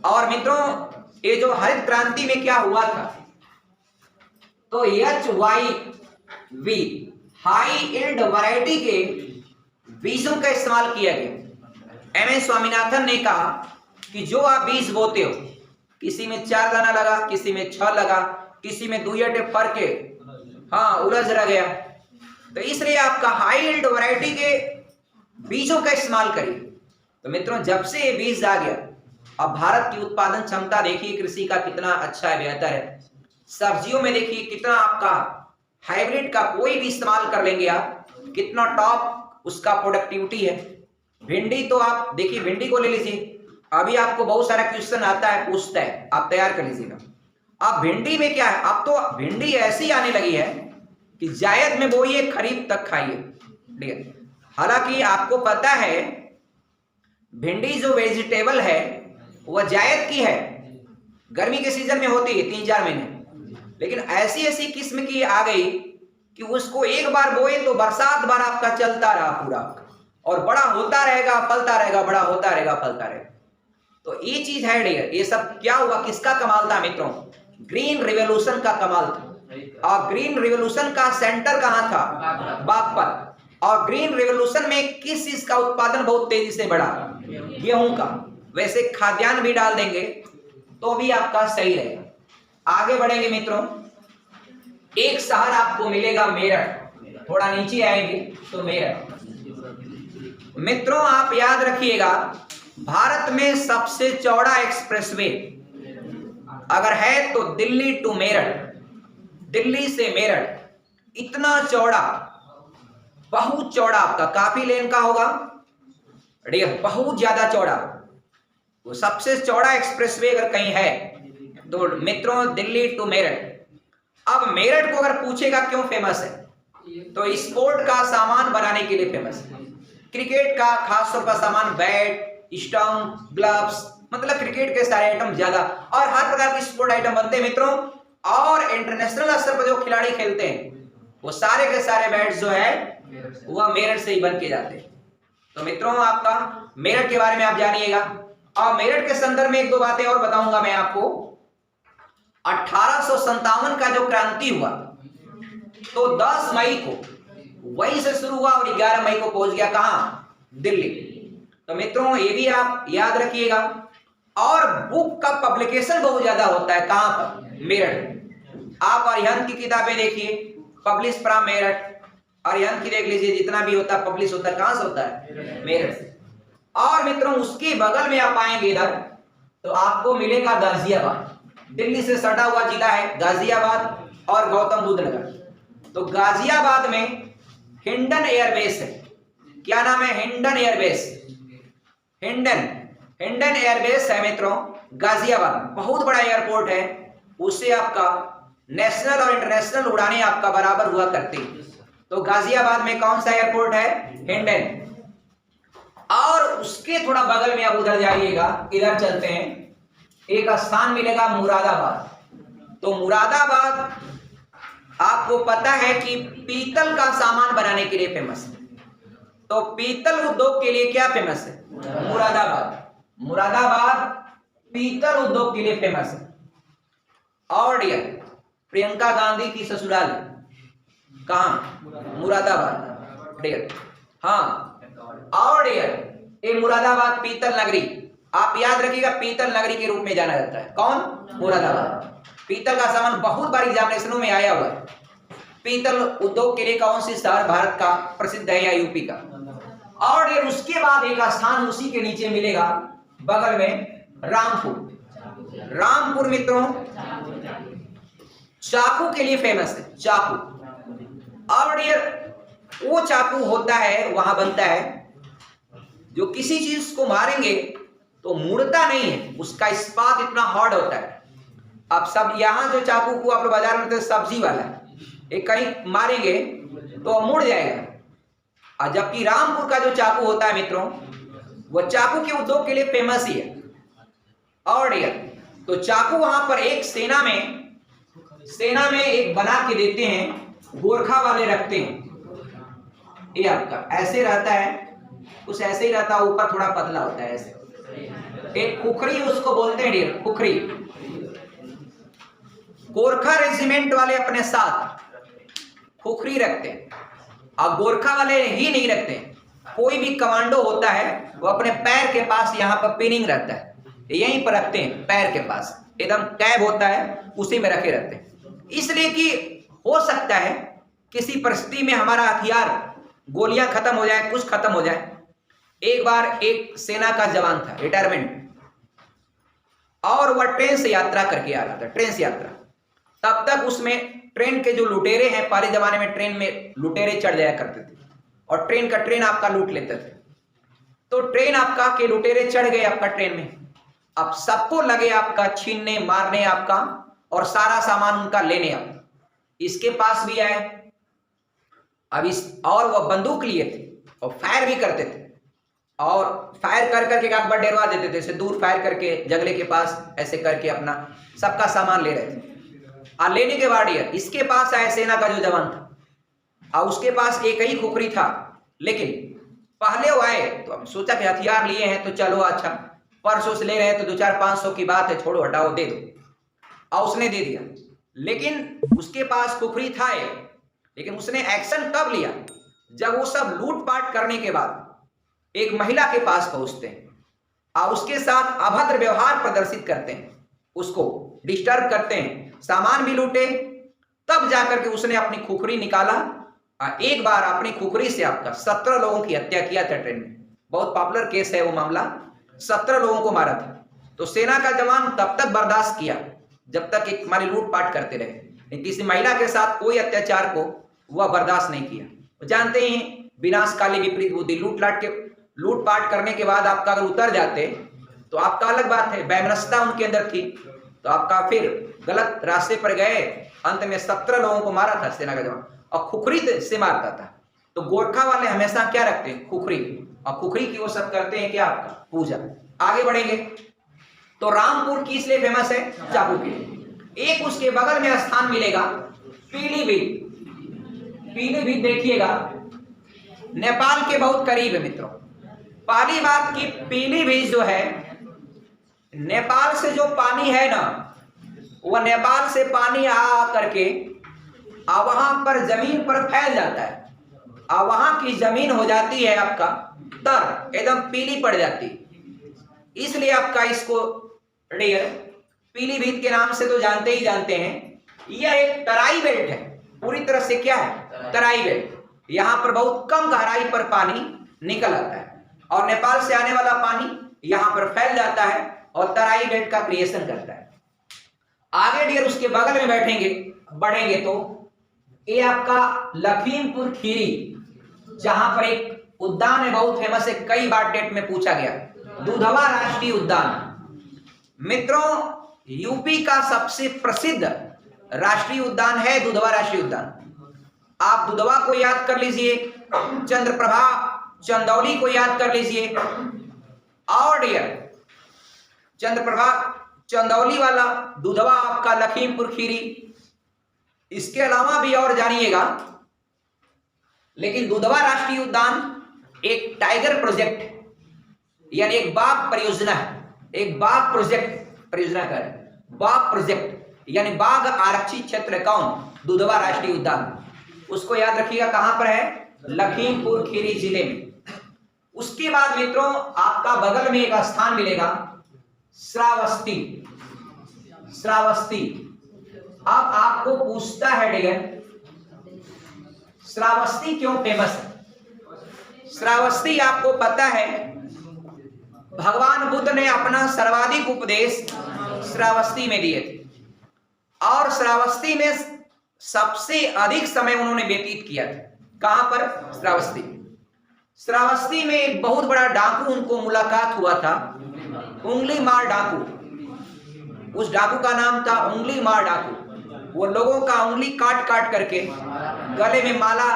और मित्रों ये जो हरित क्रांति में क्या हुआ था, तो HYV हाई यील्ड वैरायटी के बीजों का इस्तेमाल किया गया। MS स्वामीनाथन ने कहा कि जो आप बीज बोते हो, किसी में 4 दाना लगा, किसी में 6 लगा, किसी में 2 फर्क है, हाँ उलझ रह गया, तो इसलिए आपका हाई यील्ड वैरायटी के बीजों का इस्तेमाल करिए। तो मित्रों जब से ये बीज आ गया, अब भारत की उत्पादन क्षमता देखिए कृषि का कितना अच्छा है, बेहतर है। सब्जियों में देखिए कितना आपका हाइब्रिड का कोई भी इस्तेमाल कर लेंगे आप, कितना टॉप उसका प्रोडक्टिविटी है। भिंडी तो आप देखिए, भिंडी को ले लीजिए, अभी आपको बहुत सारा क्वेश्चन आता है, पूछता है, आप तैयार कर लीजिएगा। अब भिंडी में क्या है, अब तो भिंडी ऐसी आने लगी है कि जायद में बोइए खरीफ तक खाइए, ठीक है। हालांकि आपको पता है भिंडी जो वेजिटेबल है वह जायद की है, गर्मी के सीजन में होती है 3-4 महीने, लेकिन ऐसी ऐसी किस्म की आ गई कि उसको एक बार बोए तो बरसात भर आपका चलता रहा पूरा, और बड़ा होता रहेगा, फलता रहेगा, बड़ा होता रहेगा, फलता रहेगा। तो ये चीज है डियर, ये सब क्या हुआ, किसका कमाल था मित्रों, ग्रीन रिवॉल्यूशन का कमाल था। और ग्रीन रिवॉल्यूशन का सेंटर कहां था, बागपत। और ग्रीन रिवॉल्यूशन में किस चीज का उत्पादन बहुत तेजी से बढ़ा, गेहूं का। वैसे खाद्यान्न भी डाल देंगे तो भी आपका सही रहेगा। आगे बढ़ेंगे मित्रों, एक शहर आपको मिलेगा मेरठ, थोड़ा नीचे आएंगे तो मेरठ। मित्रों आप याद रखिएगा, भारत में सबसे चौड़ा एक्सप्रेसवे अगर है तो दिल्ली टू मेरठ, दिल्ली से मेरठ, इतना चौड़ा, बहुत चौड़ा, आपका काफी लेन का होगा, बहुत ज्यादा चौड़ा, वो सबसे चौड़ा एक्सप्रेसवे अगर कहीं है तो मित्रों दिल्ली टू मेरठ। अब मेरठ को अगर पूछेगा क्यों फेमस है, तो स्पोर्ट का सामान बनाने के लिए फेमस है, क्रिकेट का खास तौर पर सामान, बैट, स्टंप, ग्लव्स, मतलब क्रिकेट के सारे आइटम ज्यादा, और हर प्रकार के स्पोर्ट आइटम बनते हैं मित्रों। और इंटरनेशनल स्तर पर जो खिलाड़ी खेलते हैं वो सारे के सारे बैट्स जो है वह मेरठ से ही बन के जाते हैं। तो मित्रों आपका मेरठ के बारे में आप जानिएगा। और मेरठ के संदर्भ में एक दो बातें और बताऊंगा मैं आपको। 1857 का जो क्रांति हुआ तो 10 मई को वहीं से शुरू हुआ और 11 मई को पहुंच गया कहां, दिल्ली। तो मित्रों ये भी आप याद रखिएगा। और बुक का पब्लिकेशन बहुत ज्यादा होता है कहां पर, मेरठ। आप अरिहंत की किताबें देखिए, पब्लिश फ्रॉम मेरठ, अरिहंत की देख लीजिए, जितना भी होता है पब्लिश होता है कहां से होता है, मेरठ से। और मित्रों उसके बगल में आप आएंगे इधर तो आपको मिलेगा गाजियाबाद, दिल्ली से सटा हुआ जिला है गाजियाबाद और गौतम बुद्ध नगर। तो गाजियाबाद में हिंडन एयरबेस है, क्या नाम है, हिंडन एयरबेस, हिंडन एयरबेस है मित्रों गाजियाबाद, बहुत बड़ा एयरपोर्ट है, उससे आपका नेशनल और इंटरनेशनल उड़ानें आपका बराबर हुआ करती। तो गाजियाबाद में कौन सा एयरपोर्ट है, हिंडन। और उसके थोड़ा बगल में आप उधर जाइएगा, इधर चलते हैं, एक स्थान मिलेगा मुरादाबाद। तो मुरादाबाद आपको पता है कि पीतल का सामान बनाने के लिए फेमस है। तो पीतल उद्योग के लिए क्या फेमस है, मुरादाबाद। मुरादाबाद पीतल उद्योग के लिए फेमस है। और डियर प्रियंका गांधी की ससुराल कहां, मुरादाबाद डियर, हाँ। और डियर ये मुरादाबाद पीतल नगरी, आप याद रखिएगा पीतल नगरी के रूप में जाना जाता है, कौन, मुरादाबाद। पीतल का सामान बहुत बार एग्जामिनेशनों में आया हुआ है। पीतल उद्योग के लिए कौन सी शहर भारत का प्रसिद्ध है या यूपी का। और ये उसके बाद एक स्थान उसी के नीचे मिलेगा बगल में, रामपुर। रामपुर मित्रों चाकू के लिए फेमस है, चाकू। और ये वो चाकू होता है, वहां बनता है जो किसी चीज को मारेंगे तो मुड़ता नहीं है, उसका इस्पात इतना हार्ड होता है। अब सब यहाँ जो चाकू को आप लोग बाजार में तो सब्जी वाला है, एक कहीं मारेंगे तो मुड़ जाएगा। और जबकि रामपुर का जो चाकू होता है मित्रों वो चाकू के उद्योग के लिए फेमस ही है। और तो चाकू वहां पर एक सेना में एक बना के देते हैं, गोरखा वाले रखते हैं। ये आपका ऐसे रहता है, कुछ ऐसे ही रहता है, ऊपर थोड़ा पतला होता है ऐसे, एक खुखरी उसको बोलते हैं डियर, खुखरी। गोरखा रेजिमेंट वाले अपने साथ खुखरी रखते हैं, और गोरखा वाले ही नहीं रखते हैं, कोई भी कमांडो होता है वो अपने पैर के पास यहाँ पर पिनिंग रहता है, यहीं पर रखते हैं, पैर के पास एकदम टैब होता है, उसी में रखे रहते हैं। इसलिए कि हो सकता है किसी परिस्थिति में हमारा हथियार, गोलियां खत्म हो जाए, कुछ खत्म हो जाए, एक बार एक सेना का जवान था, रिटायरमेंट, और वह ट्रेन से यात्रा करके आ रहा था, ट्रेन से यात्रा। तब तक उसमें ट्रेन के जो लुटेरे हैं, पहले जमाने में ट्रेन में लुटेरे चढ़ जाया करते थे और ट्रेन आपका लूट लेते थे। तो ट्रेन आपका के लुटेरे चढ़ गए आपका ट्रेन में। अब सबको लगे आपका छीनने मारने आपका, और सारा सामान उनका लेने। आप इसके पास भी आए, अब इस और वह बंदूक लिए थे और फायर भी करते थे, और फायर कर करके एक बार डरवा देते थे, ऐसे दूर फायर करके जंगले के पास ऐसे करके अपना सबका सामान ले रहे थे। और लेने के बाद यार इसके पास आए सेना का जो जवान था, और उसके पास एक ही खुखरी था, लेकिन पहले वो आए तो अब सोचा कि हथियार लिए हैं तो चलो अच्छा, परसों से ले रहे हैं तो 200-500 की बात है, छोड़ो हटाओ दे दो। और उसने दे दिया, लेकिन उसके पास खुखरी था, लेकिन उसने एक्शन कब लिया? जब वो सब लूटपाट करने के बाद एक महिला के पास पहुंचते हैं और उसके साथ अभद्र व्यवहार प्रदर्शित करते हैं, उसको डिस्टर्ब करते हैं, सामान भी लूटे। तब जाकर के उसने अपनी खुखरी निकाला और एक बार अपनी खुखरी से आपका 17 लोगों की हत्या किया था ट्रेन में। बहुत पॉपुलर केस है वो मामला, 17 लोगों को मारा था। तो सेना का जवान तब तक बर्दाश्त किया जब तक एक हमारी लूटपाट करते रहे, किसी महिला के साथ कोई अत्याचार को वह बर्दाश्त नहीं किया। जानते हैं विनाशकाली विपरीत बुद्धि, लूटपाट करने के बाद आपका अगर उतर जाते तो आपका अलग बात है, वैमनस्यता उनके अंदर थी तो आपका फिर गलत रास्ते पर गए। अंत में 17 लोगों को मारा था सेना का जवान, और खुखरी से मारता था। तो गोरखा वाले हमेशा क्या रखते हैं? खुखरी, और खुखरी की वो सब करते हैं क्या? आपका पूजा। आगे बढ़ेंगे तो रामपुर किस लिए फेमस है? चाकू के लिए। एक उसके बगल में स्थान मिलेगा पीलीभीत। पीलीभीत देखिएगा नेपाल के बहुत करीब है मित्रों। पहली बात की पीलीभीत जो है, नेपाल से जो पानी है ना, वह नेपाल से पानी आ करके वहां पर जमीन पर फैल जाता है, और वहां की जमीन हो जाती है आपका तर, एकदम पीली पड़ जाती, इसलिए आपका इसको डियर पीलीभीत के नाम से तो जानते ही जानते हैं। यह एक तराई बेल्ट है, पूरी तरह से क्या है? तराई बेल्ट। यहां पर बहुत कम गहराई पर पानी निकल आता है, और नेपाल से आने वाला पानी यहां पर फैल जाता है और तराई बेल्ट का क्रिएशन करता है। आगे डियर उसके बगल में बढ़ेंगे तो ये आपका लखीमपुर खीरी, जहां पर एक उद्यान है, बहुत फेमस है, कई बार डेट में पूछा गया, दुधवा राष्ट्रीय उद्यान। मित्रों यूपी का सबसे प्रसिद्ध राष्ट्रीय उद्यान है दुधवा राष्ट्रीय उद्यान। आप दुधवा को याद कर लीजिए, चंद्रप्रभा चंदौली को याद कर लीजिए, और डियर चंद्रप्रभा चंदौली वाला दुधवा आपका लखीमपुर खीरी। इसके अलावा भी और जानिएगा, लेकिन दुधवा राष्ट्रीय उद्यान एक टाइगर प्रोजेक्ट यानी एक बाघ परियोजना है, एक बाघ परियोजना का है, बाघ प्रोजेक्ट यानी बाघ आरक्षित क्षेत्र। कौन? दुधवा राष्ट्रीय उद्यान। उसको याद रखिएगा, कहां पर है? लखीमपुर खीरी जिले में। उसके बाद मित्रों आपका बगल में एक स्थान मिलेगा श्रावस्ती। श्रावस्ती अब आपको पूछता है डियर, श्रावस्ती क्यों फेमस है? श्रावस्ती आपको पता है भगवान बुद्ध ने अपना सर्वाधिक उपदेश श्रावस्ती में दिए थे, और श्रावस्ती में सबसे अधिक समय उन्होंने व्यतीत किया था। कहां पर? श्रावस्ती। श्रावस्ती में एक बहुत बड़ा डाकू उनको मुलाकात हुआ था, उंगली मार डाकू। उस डाकू का नाम था उंगली मार डाकू। वो लोगों का उंगली काट काट करके गले में माला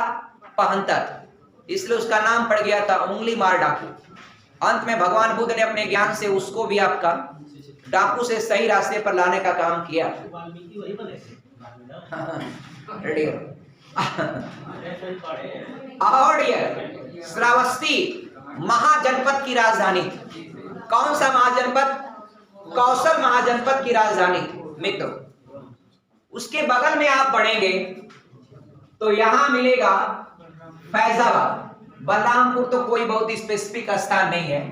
पहनता था, इसलिए उसका नाम पड़ गया था उंगली मार डाकू। अंत में भगवान बुद्ध ने अपने ज्ञान से उसको भी आपका डाकू से सही रास्ते पर लाने का काम किया। और श्रावस्ती महाजनपद की राजधानी थी। कौन सा महाजनपद? कौशल महाजनपद की राजधानी थी मित्रों। उसके बगल में आप बढ़ेंगे तो यहां मिलेगा फैजाबाद। बलरामपुर तो कोई बहुत स्पेसिफिक स्थान नहीं है।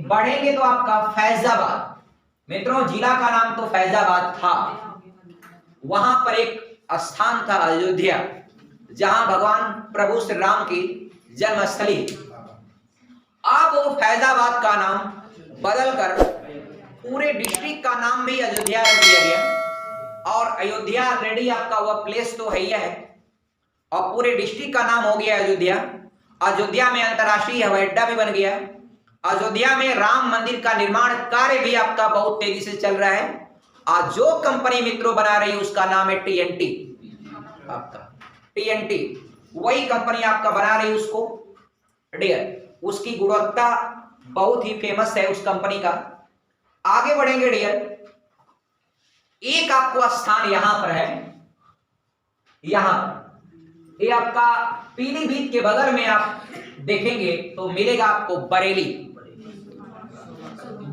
बढ़ेंगे तो आपका फैजाबाद। मित्रों जिला का नाम तो फैजाबाद था। वहां पर एक स्थान था अयोध्या, जहां भगवान प्रभु श्री राम की जन्मस्थली। अब वो फैजाबाद का नाम बदलकर पूरे डिस्ट्रिक्ट का नाम भी अयोध्या रख दिया गया। और अयोध्या ऑलरेडी आपका वह प्लेस तो है ही है, और पूरे डिस्ट्रिक्ट का नाम हो गया अयोध्या। अयोध्या में अंतर्राष्ट्रीय हवाई अड्डा भी बन गया। अयोध्या में राम मंदिर का निर्माण कार्य भी आपका बहुत तेजी से चल रहा है। आज जो कंपनी मित्रों बना रही है उसका नाम है टीएनटी। आपका टीएनटी वही कंपनी आपका बना रही है उसको डियर। उसकी गुणवत्ता बहुत ही फेमस है उस कंपनी का। आगे बढ़ेंगे डियर, एक आपको स्थान यहां पर है, यहां ये आपका पीलीभीत के बगल में आप देखेंगे तो मिलेगा आपको बरेली।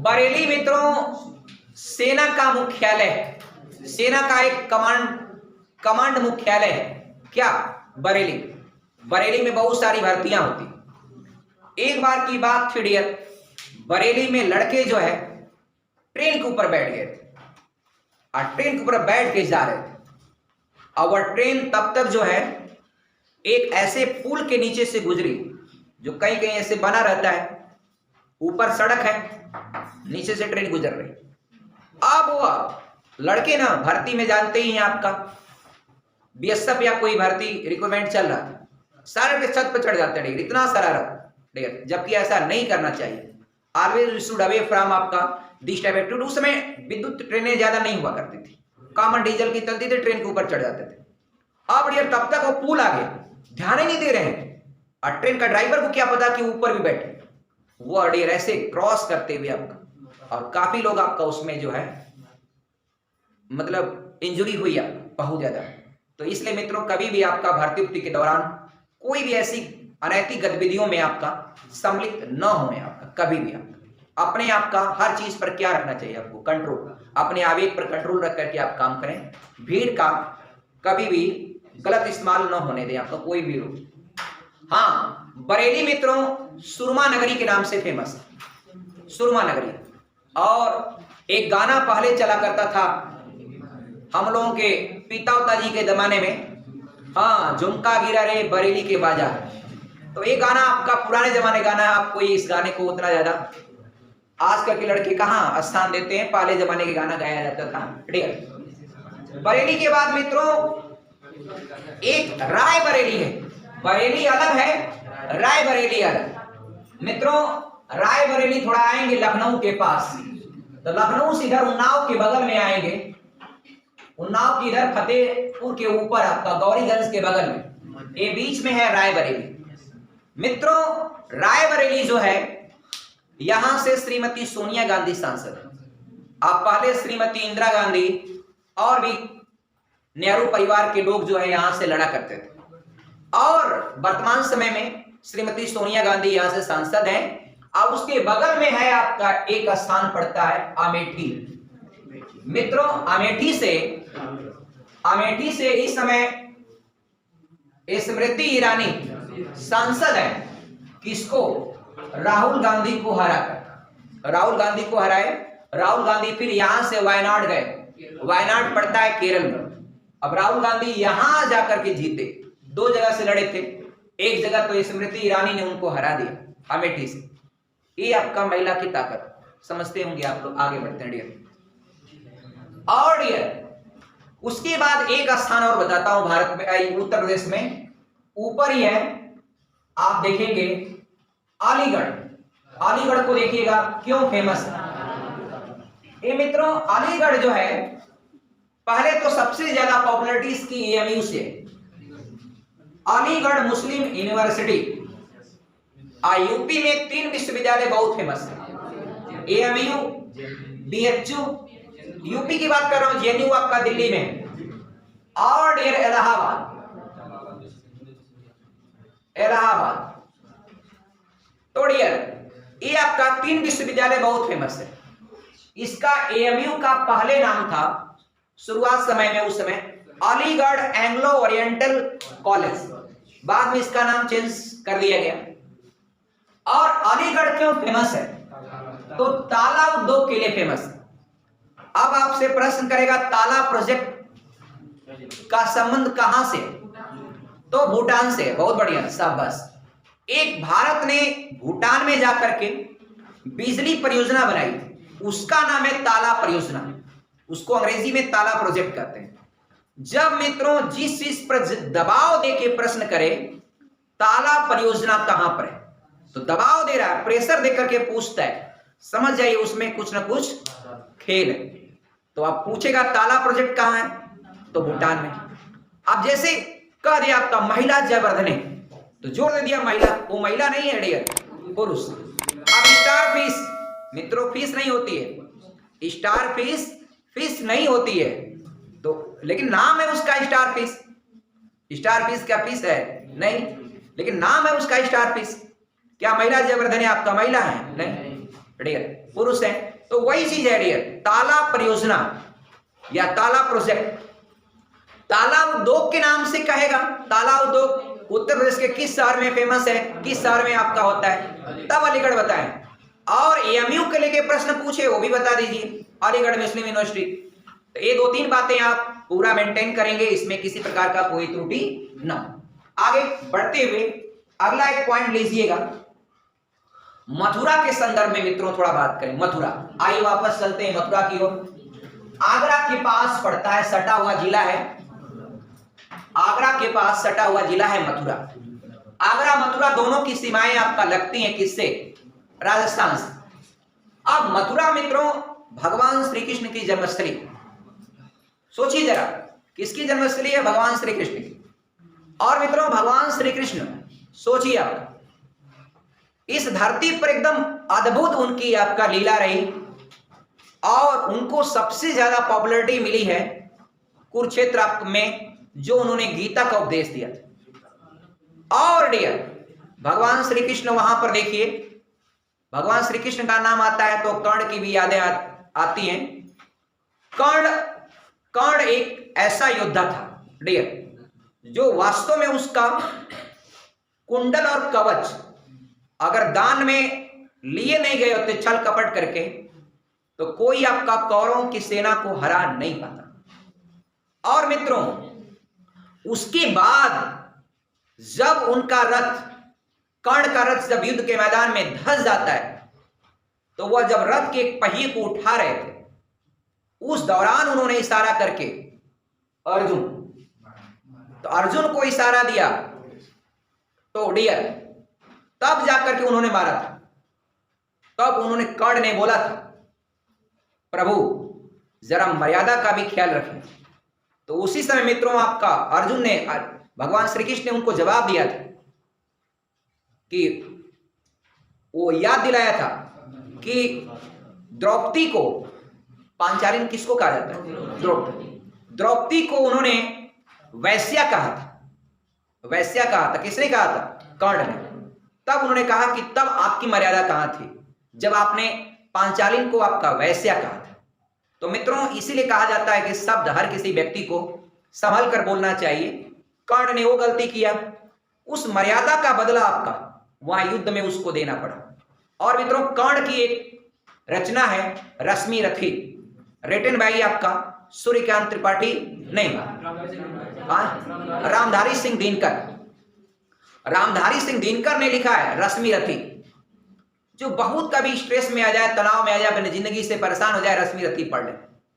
बरेली मित्रों सेना का मुख्यालय, सेना का एक कमांड मुख्यालय है क्या, बरेली। बरेली में बहुत सारी भर्तियां होती। एक बार की बात थी डियर, बरेली में लड़के जो है ट्रेन के ऊपर बैठ गए थे और ट्रेन के ऊपर बैठ के जा रहे थे। और वह ट्रेन तब तक जो है एक ऐसे पुल के नीचे से गुजरी जो कहीं कहीं ऐसे बना रहता है, ऊपर सड़क है, नीचे से ट्रेन गुजर रही। अब वह लड़के ना भर्ती में जानते ही हैं आपका बीएसएफ या कोई भर्ती रिक्रूटमेंट चल रहा है, सारे के छत पर चढ़ जाते हैं, इतना शरारत, जबकि ऐसा नहीं करना चाहिए। ऑलवेज शुड अवे फ्रॉम आपका दिस टाइप एक्टिविटी। उस समय विद्युत ट्रेनें ज्यादा नहीं हुआ करती थी, कॉमन डीजल की चलती थी, ट्रेन के ऊपर चढ़ जाते थे। अब डियर तब तक वो पुल आ गया, ध्यान ही नहीं दे रहे हैं, और ट्रेन का ड्राइवर को क्या पता कि ऊपर भी बैठे, वो डियर ऐसे क्रॉस करते हुए आपका, और काफी लोग आपका उसमें जो है मतलब इंजुरी हुई है बहुत ज्यादा। तो इसलिए मित्रों कभी भी आपका भर्ती के दौरान कोई भी ऐसी अनैतिक गतिविधियों में आपका सम्मिलित न होने, आपका कभी भी आपका अपने आप का हर चीज पर क्या रखना चाहिए आपको, कंट्रोल, अपने आवेग पर कंट्रोल रख करके आप काम करें। भीड़ का कभी भी गलत इस्तेमाल न होने दें आपका कोई भी रूप। हाँ, बरेली मित्रों सुरमा नगरी के नाम से फेमस है, सुरमा नगरी। और एक गाना पहले चला करता था हम लोगों के पिता जी के जमाने में, हाँ, झुमका गिरा रे बरेली के बाजार। तो ये गाना आपका पुराने जमाने गाना है, आपको इस गाने को उतना ज्यादा आजकल के लड़के कहाँ स्थान देते हैं, पहले जमाने के गाना गाया जाता था। बरेली के बाद मित्रों एक राय बरेली है, बरेली अलग है, राय बरेली अलग। मित्रों राय बरेली थोड़ा आएंगे लखनऊ के पास, तो लखनऊ से इधर उन्नाव के बगल में आएंगे, उन्नाव की इधर फतेहपुर के ऊपर आपका गौरीगंज के बगल में, ये बीच में है रायबरेली। मित्रों रायबरेली जो है यहां से श्रीमती सोनिया गांधी सांसद है। आप पहले श्रीमती इंदिरा गांधी और भी नेहरू परिवार के लोग जो है यहां से लड़ा करते थे, और वर्तमान समय में श्रीमती सोनिया गांधी यहां से सांसद हैं। और उसके बगल में है आपका एक स्थान पड़ता है अमेठी। मित्रों अमेठी से इस समय स्मृति ईरानी सांसद है, किसको, राहुल गांधी को हराकर, राहुल गांधी को हराए। राहुल गांधी फिर यहां से वायनाड गए, वायनाड पड़ता है केरल में। अब राहुल गांधी यहां जाकर के जीते, दो जगह से लड़े थे, एक जगह तो स्मृति ईरानी ने उनको हरा दिया अमेठी से। ये आपका महिला की ताकत समझते होंगे आप लोग। आगे बढ़ते हैं डियर। और डियर उसके बाद एक स्थान और बताता हूं भारत में, उत्तर प्रदेश में ऊपर ही है, आप देखेंगे अलीगढ़। अलीगढ़ को देखिएगा क्यों फेमस है ये मित्रों। अलीगढ़ जो है पहले तो सबसे ज्यादा पॉपुलरिटी इसकी एएमयू से, अलीगढ़ मुस्लिम यूनिवर्सिटी। यूपी में 3 विश्वविद्यालय बहुत फेमस है, एएमयू, बीएचयू, यूपी की बात कर रहा हूं, जेएनयू आपका दिल्ली में, और डियर इलाहाबाद। तो डियर ये आपका 3 विश्वविद्यालय बहुत फेमस है। इसका एएमयू का पहले नाम था शुरुआत समय में, उस समय अलीगढ़ एंग्लो ओरिएंटल कॉलेज, बाद में इसका नाम चेंज कर दिया गया। और अलीगढ़ क्यों फेमस है, तो ताला उद्योग के लिए फेमस है। अब आपसे प्रश्न करेगा ताला प्रोजेक्ट का संबंध कहां से, तो भूटान से। बहुत बढ़िया, शाबाश। एक भारत ने भूटान में जाकर के बिजली परियोजना बनाई, उसका नाम है ताला परियोजना, उसको अंग्रेजी में ताला प्रोजेक्ट कहते हैं। जब मित्रों जिस चीज पर दबाव देके प्रश्न करे ताला परियोजना कहां पर है, तो दबाव दे रहा है, प्रेशर देकर के पूछता है, समझ जाइए उसमें कुछ ना कुछ खेल है। तो आप पूछेगा ताला प्रोजेक्ट कहां है, तो भूटान में। अब जैसे कह दिया आपका महिला जयवर्धने, तो जोर दे दिया महिला, वो महिला नहीं है डियर, पुरुष। अब स्टार फिश, मित्रों फिश नहीं होती है, स्टार फिश फिश नहीं होती है, तो लेकिन नाम है उसका स्टार फिश। स्टार फिश क्या फिश है? नहीं, लेकिन नाम है उसका स्टार फिश। क्या महिला जयवर्धने आपका महिला है? नहीं डियर, पुरुष है। तो वही चीज है डियर, ताला परियोजना या ताला प्रोजेक्ट। ताला उद्योग के नाम से कहेगा, ताला उद्योग उत्तर प्रदेश के किस शहर में फेमस है, किस शहर में आपका होता है, तब अलीगढ़ बताएं। और एएमयू के लेके प्रश्न पूछे वो भी बता दीजिए, अलीगढ़ मुस्लिम यूनिवर्सिटी। तो ये 2-3 बातें आप पूरा मेंटेन करेंगे, इसमें किसी प्रकार का कोई त्रुटि ना। आगे बढ़ते हुए अगला एक पॉइंट लीजिएगा, मथुरा के संदर्भ में मित्रों थोड़ा बात करें। मथुरा, आइए वापस चलते हैं मथुरा की ओर। आगरा के पास पड़ता है, सटा हुआ जिला है, आगरा के पास सटा हुआ जिला है मथुरा। आगरा मथुरा दोनों की सीमाएं आपका लगती हैं किससे? राजस्थान से। अब मथुरा मित्रों भगवान श्री कृष्ण की जन्मस्थली, सोचिए जरा किसकी जन्मस्थली है? भगवान श्री कृष्ण की। और मित्रों भगवान श्री कृष्ण, सोचिए आप, इस धरती पर एकदम अद्भुत उनकी आपका लीला रही और उनको सबसे ज्यादा पॉपुलैरिटी मिली है कुरुक्षेत्र में, जो उन्होंने गीता का उपदेश दिया था। और डियर भगवान श्री कृष्ण वहां पर देखिए, भगवान श्री कृष्ण का नाम आता है तो कर्ण की भी यादें आती हैं। कर्ण एक ऐसा योद्धा था डियर, जो वास्तव में उसका कुंडल और कवच अगर दान में लिए नहीं गए होते छल कपट करके, तो कोई आपका कौरवों की सेना को हरा नहीं पाता। और मित्रों उसके बाद जब उनका रथ, कर्ण का रथ जब युद्ध के मैदान में धंस जाता है, तो वह जब रथ के एक पहिए को उठा रहे थे, उस दौरान उन्होंने इशारा करके अर्जुन, तो अर्जुन को इशारा दिया, तो डियर तब जाकर के उन्होंने मारा था। तब उन्होंने, कर्ण ने बोला था, प्रभु जरा मर्यादा का भी ख्याल रखें। तो उसी समय मित्रों आपका अर्जुन ने, भगवान श्री कृष्ण ने उनको जवाब दिया था कि वो याद दिलाया था कि द्रौपदी को, पांचालिन किसको कहा जाता है? द्रौपदी को उन्होंने वैश्या कहा था, वैश्या कहा था। किसने कहा था? कर्ण ने। तब उन्होंने कहा कि तब आपकी मर्यादा कहां थी, जब आपने पांचालिन को आपका वैश्या कहा था। तो मित्रों इसीलिए कहा जाता है कि शब्द हर किसी व्यक्ति को संभल कर बोलना चाहिए। कर्ण ने वो गलती किया, उस मर्यादा का बदला आपका वहां युद्ध में उसको देना पड़ा। और मित्रों कर्ण की एक रचना है रश्मि रथी, रिटन बाई आपका सूर्यकांत त्रिपाठी, नहीं रामधारी सिंह दिनकर, रामधारी सिंह दिनकर ने लिखा है रश्मि रथी। जो बहुत कभी स्ट्रेस में आ जाए, तनाव में आ जाए, अपनी जिंदगी से परेशान हो जाए, रश्मि रथी पढ़ ले,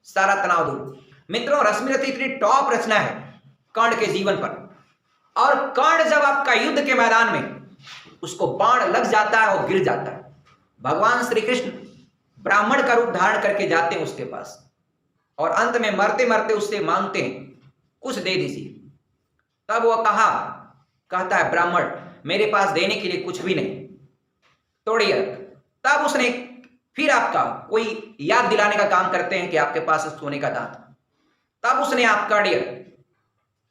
सारा तनाव दूर। मित्रों रश्मि रथी इतनी टॉप रचना है कर्ण के जीवन पर। और कर्ण जब आपका युद्ध के मैदान में उसको बाण लग जाता है और गिर जाता है, भगवान श्री कृष्ण ब्राह्मण का रूप धारण करके जाते हैं उसके पास, और अंत में मरते मरते उससे मांगते हैं कुछ दे दीजिए। तब वह कहता है ब्राह्मण मेरे पास देने के लिए कुछ भी नहीं, तोड़िए। तब उसने फिर आपका कोई याद दिलाने का काम करते हैं कि आपके पास सोने का दांत। तब उसने आपका डियर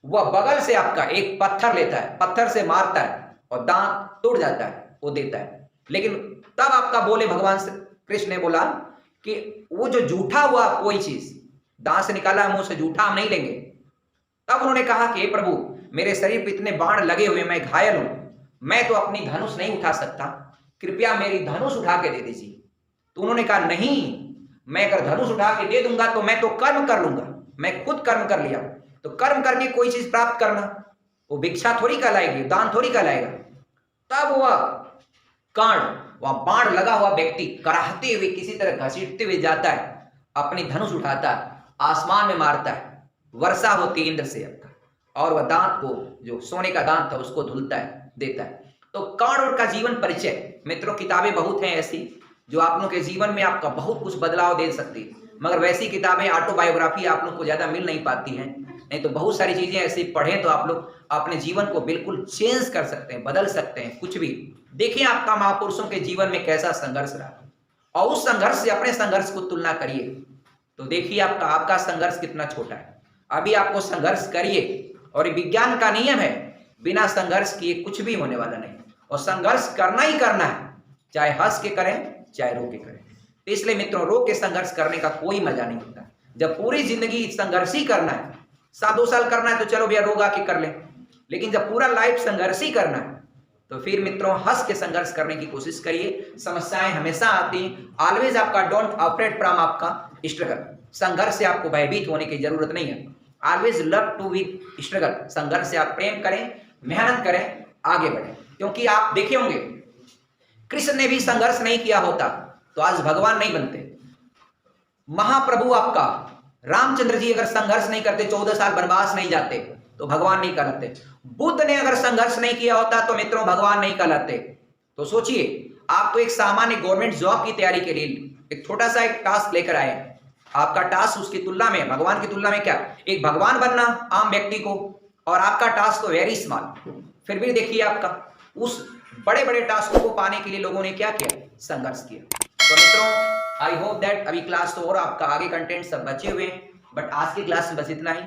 वह बगल से आपका एक पत्थर लेता है, पत्थर से मारता है और दांत टूट जाता है, वो देता है। लेकिन तब आपका बोले भगवान कृष्ण ने बोला कि वो जो जूठा हुआ कोई चीज दांत से निकाला मुंह से, जूठा हम नहीं लेंगे। तब उन्होंने कहा कि प्रभु मेरे शरीर पर इतने बाण लगे हुए, मैं घायल हूं, मैं तो अपनी धनुष नहीं उठा सकता, कृपया मेरी धनुष उठा के दे दीजिए। तो उन्होंने कहा नहीं, मैं अगर धनुष उठा के दे दूंगा तो मैं तो कर्म कर लूंगा, मैं खुद कर्म कर लिया। तो कर्म करके कोई चीज प्राप्त करना वो भिक्षा थोड़ी कहलाएगी, दान थोड़ी कहलाएगा। तब वह कांड, वह बाण लगा हुआ व्यक्ति कराहते हुए किसी तरह घसीटते हुए जाता है, अपनी धनुष उठाता है, आसमान में मारता है, वर्षा होती है इंद्र से और वह दांत को, जो सोने का दांत था, उसको धुलता है, देता है। तो कर्ण का जीवन परिचय मित्रों, किताबें बहुत हैं ऐसी जो आप लोगों के जीवन में आपका बहुत कुछ बदलाव दे सकती है, मगर वैसी किताबें ऑटोबायोग्राफी आप लोग को ज्यादा मिल नहीं पाती हैं। नहीं तो बहुत सारी चीजें ऐसी पढ़ें तो आप लोग अपने जीवन को बिल्कुल चेंज कर सकते हैं, बदल सकते हैं, कुछ भी। देखिए आपका महापुरुषों के जीवन में कैसा संघर्ष रहा और उस संघर्ष से अपने संघर्ष को तुलना करिए तो देखिए आपका संघर्ष कितना छोटा है। अभी आपको संघर्ष करिए, और विज्ञान का नियम है, बिना संघर्ष किए कुछ भी होने वाला नहीं, और संघर्ष करना ही करना है, चाहे हंस के करें चाहे रो के करें। तो इसलिए मित्रों, रो के संघर्ष करने का कोई मजा नहीं होता। जब पूरी जिंदगी संघर्ष ही करना है, 2 साल करना है तो चलो भैया रोगा के कर ले, लेकिन जब पूरा लाइफ संघर्ष ही करना है तो फिर मित्रों हंस के संघर्ष करने की कोशिश करिए। समस्याएं हमेशा आती हैं, ऑलवेज आपका डोंट अफ्रेड फ्रॉम आपका स्ट्रगल, संघर्ष से आपको भयभीत होने की जरूरत नहीं है। Always love to with struggle, संघर्ष से आप प्रेम करें, मेहनत करें, आगे बढ़ें। क्योंकि आप देखे होंगे कृष्ण ने भी संघर्ष नहीं किया होता तो आज भगवान नहीं बनते। महाप्रभु आपका रामचंद्र जी अगर संघर्ष नहीं करते, 14 साल वनवास नहीं जाते तो भगवान नहीं कहलाते। बुद्ध ने अगर संघर्ष नहीं किया होता तो मित्रों भगवान नहीं कहलाते। तो सोचिए, आप तो एक सामान्य गवर्नमेंट जॉब की तैयारी के लिए एक छोटा सा एक टास्क लेकर आए, आपका टास्क उसकी तुलना में, भगवान की तुलना में क्या, एक भगवान बनना आम व्यक्ति को, और आपका टास्क तो वेरी स्मॉल। फिर भी देखिए आपका उस बड़े बड़े टास्कों को पाने के लिए लोगों ने क्या किया, संघर्ष किया। तो मित्रों आई होप दैट अभी क्लास तो और आपका आगे कंटेंट सब बचे हुए हैं, बट आज की क्लास में बस इतना ही।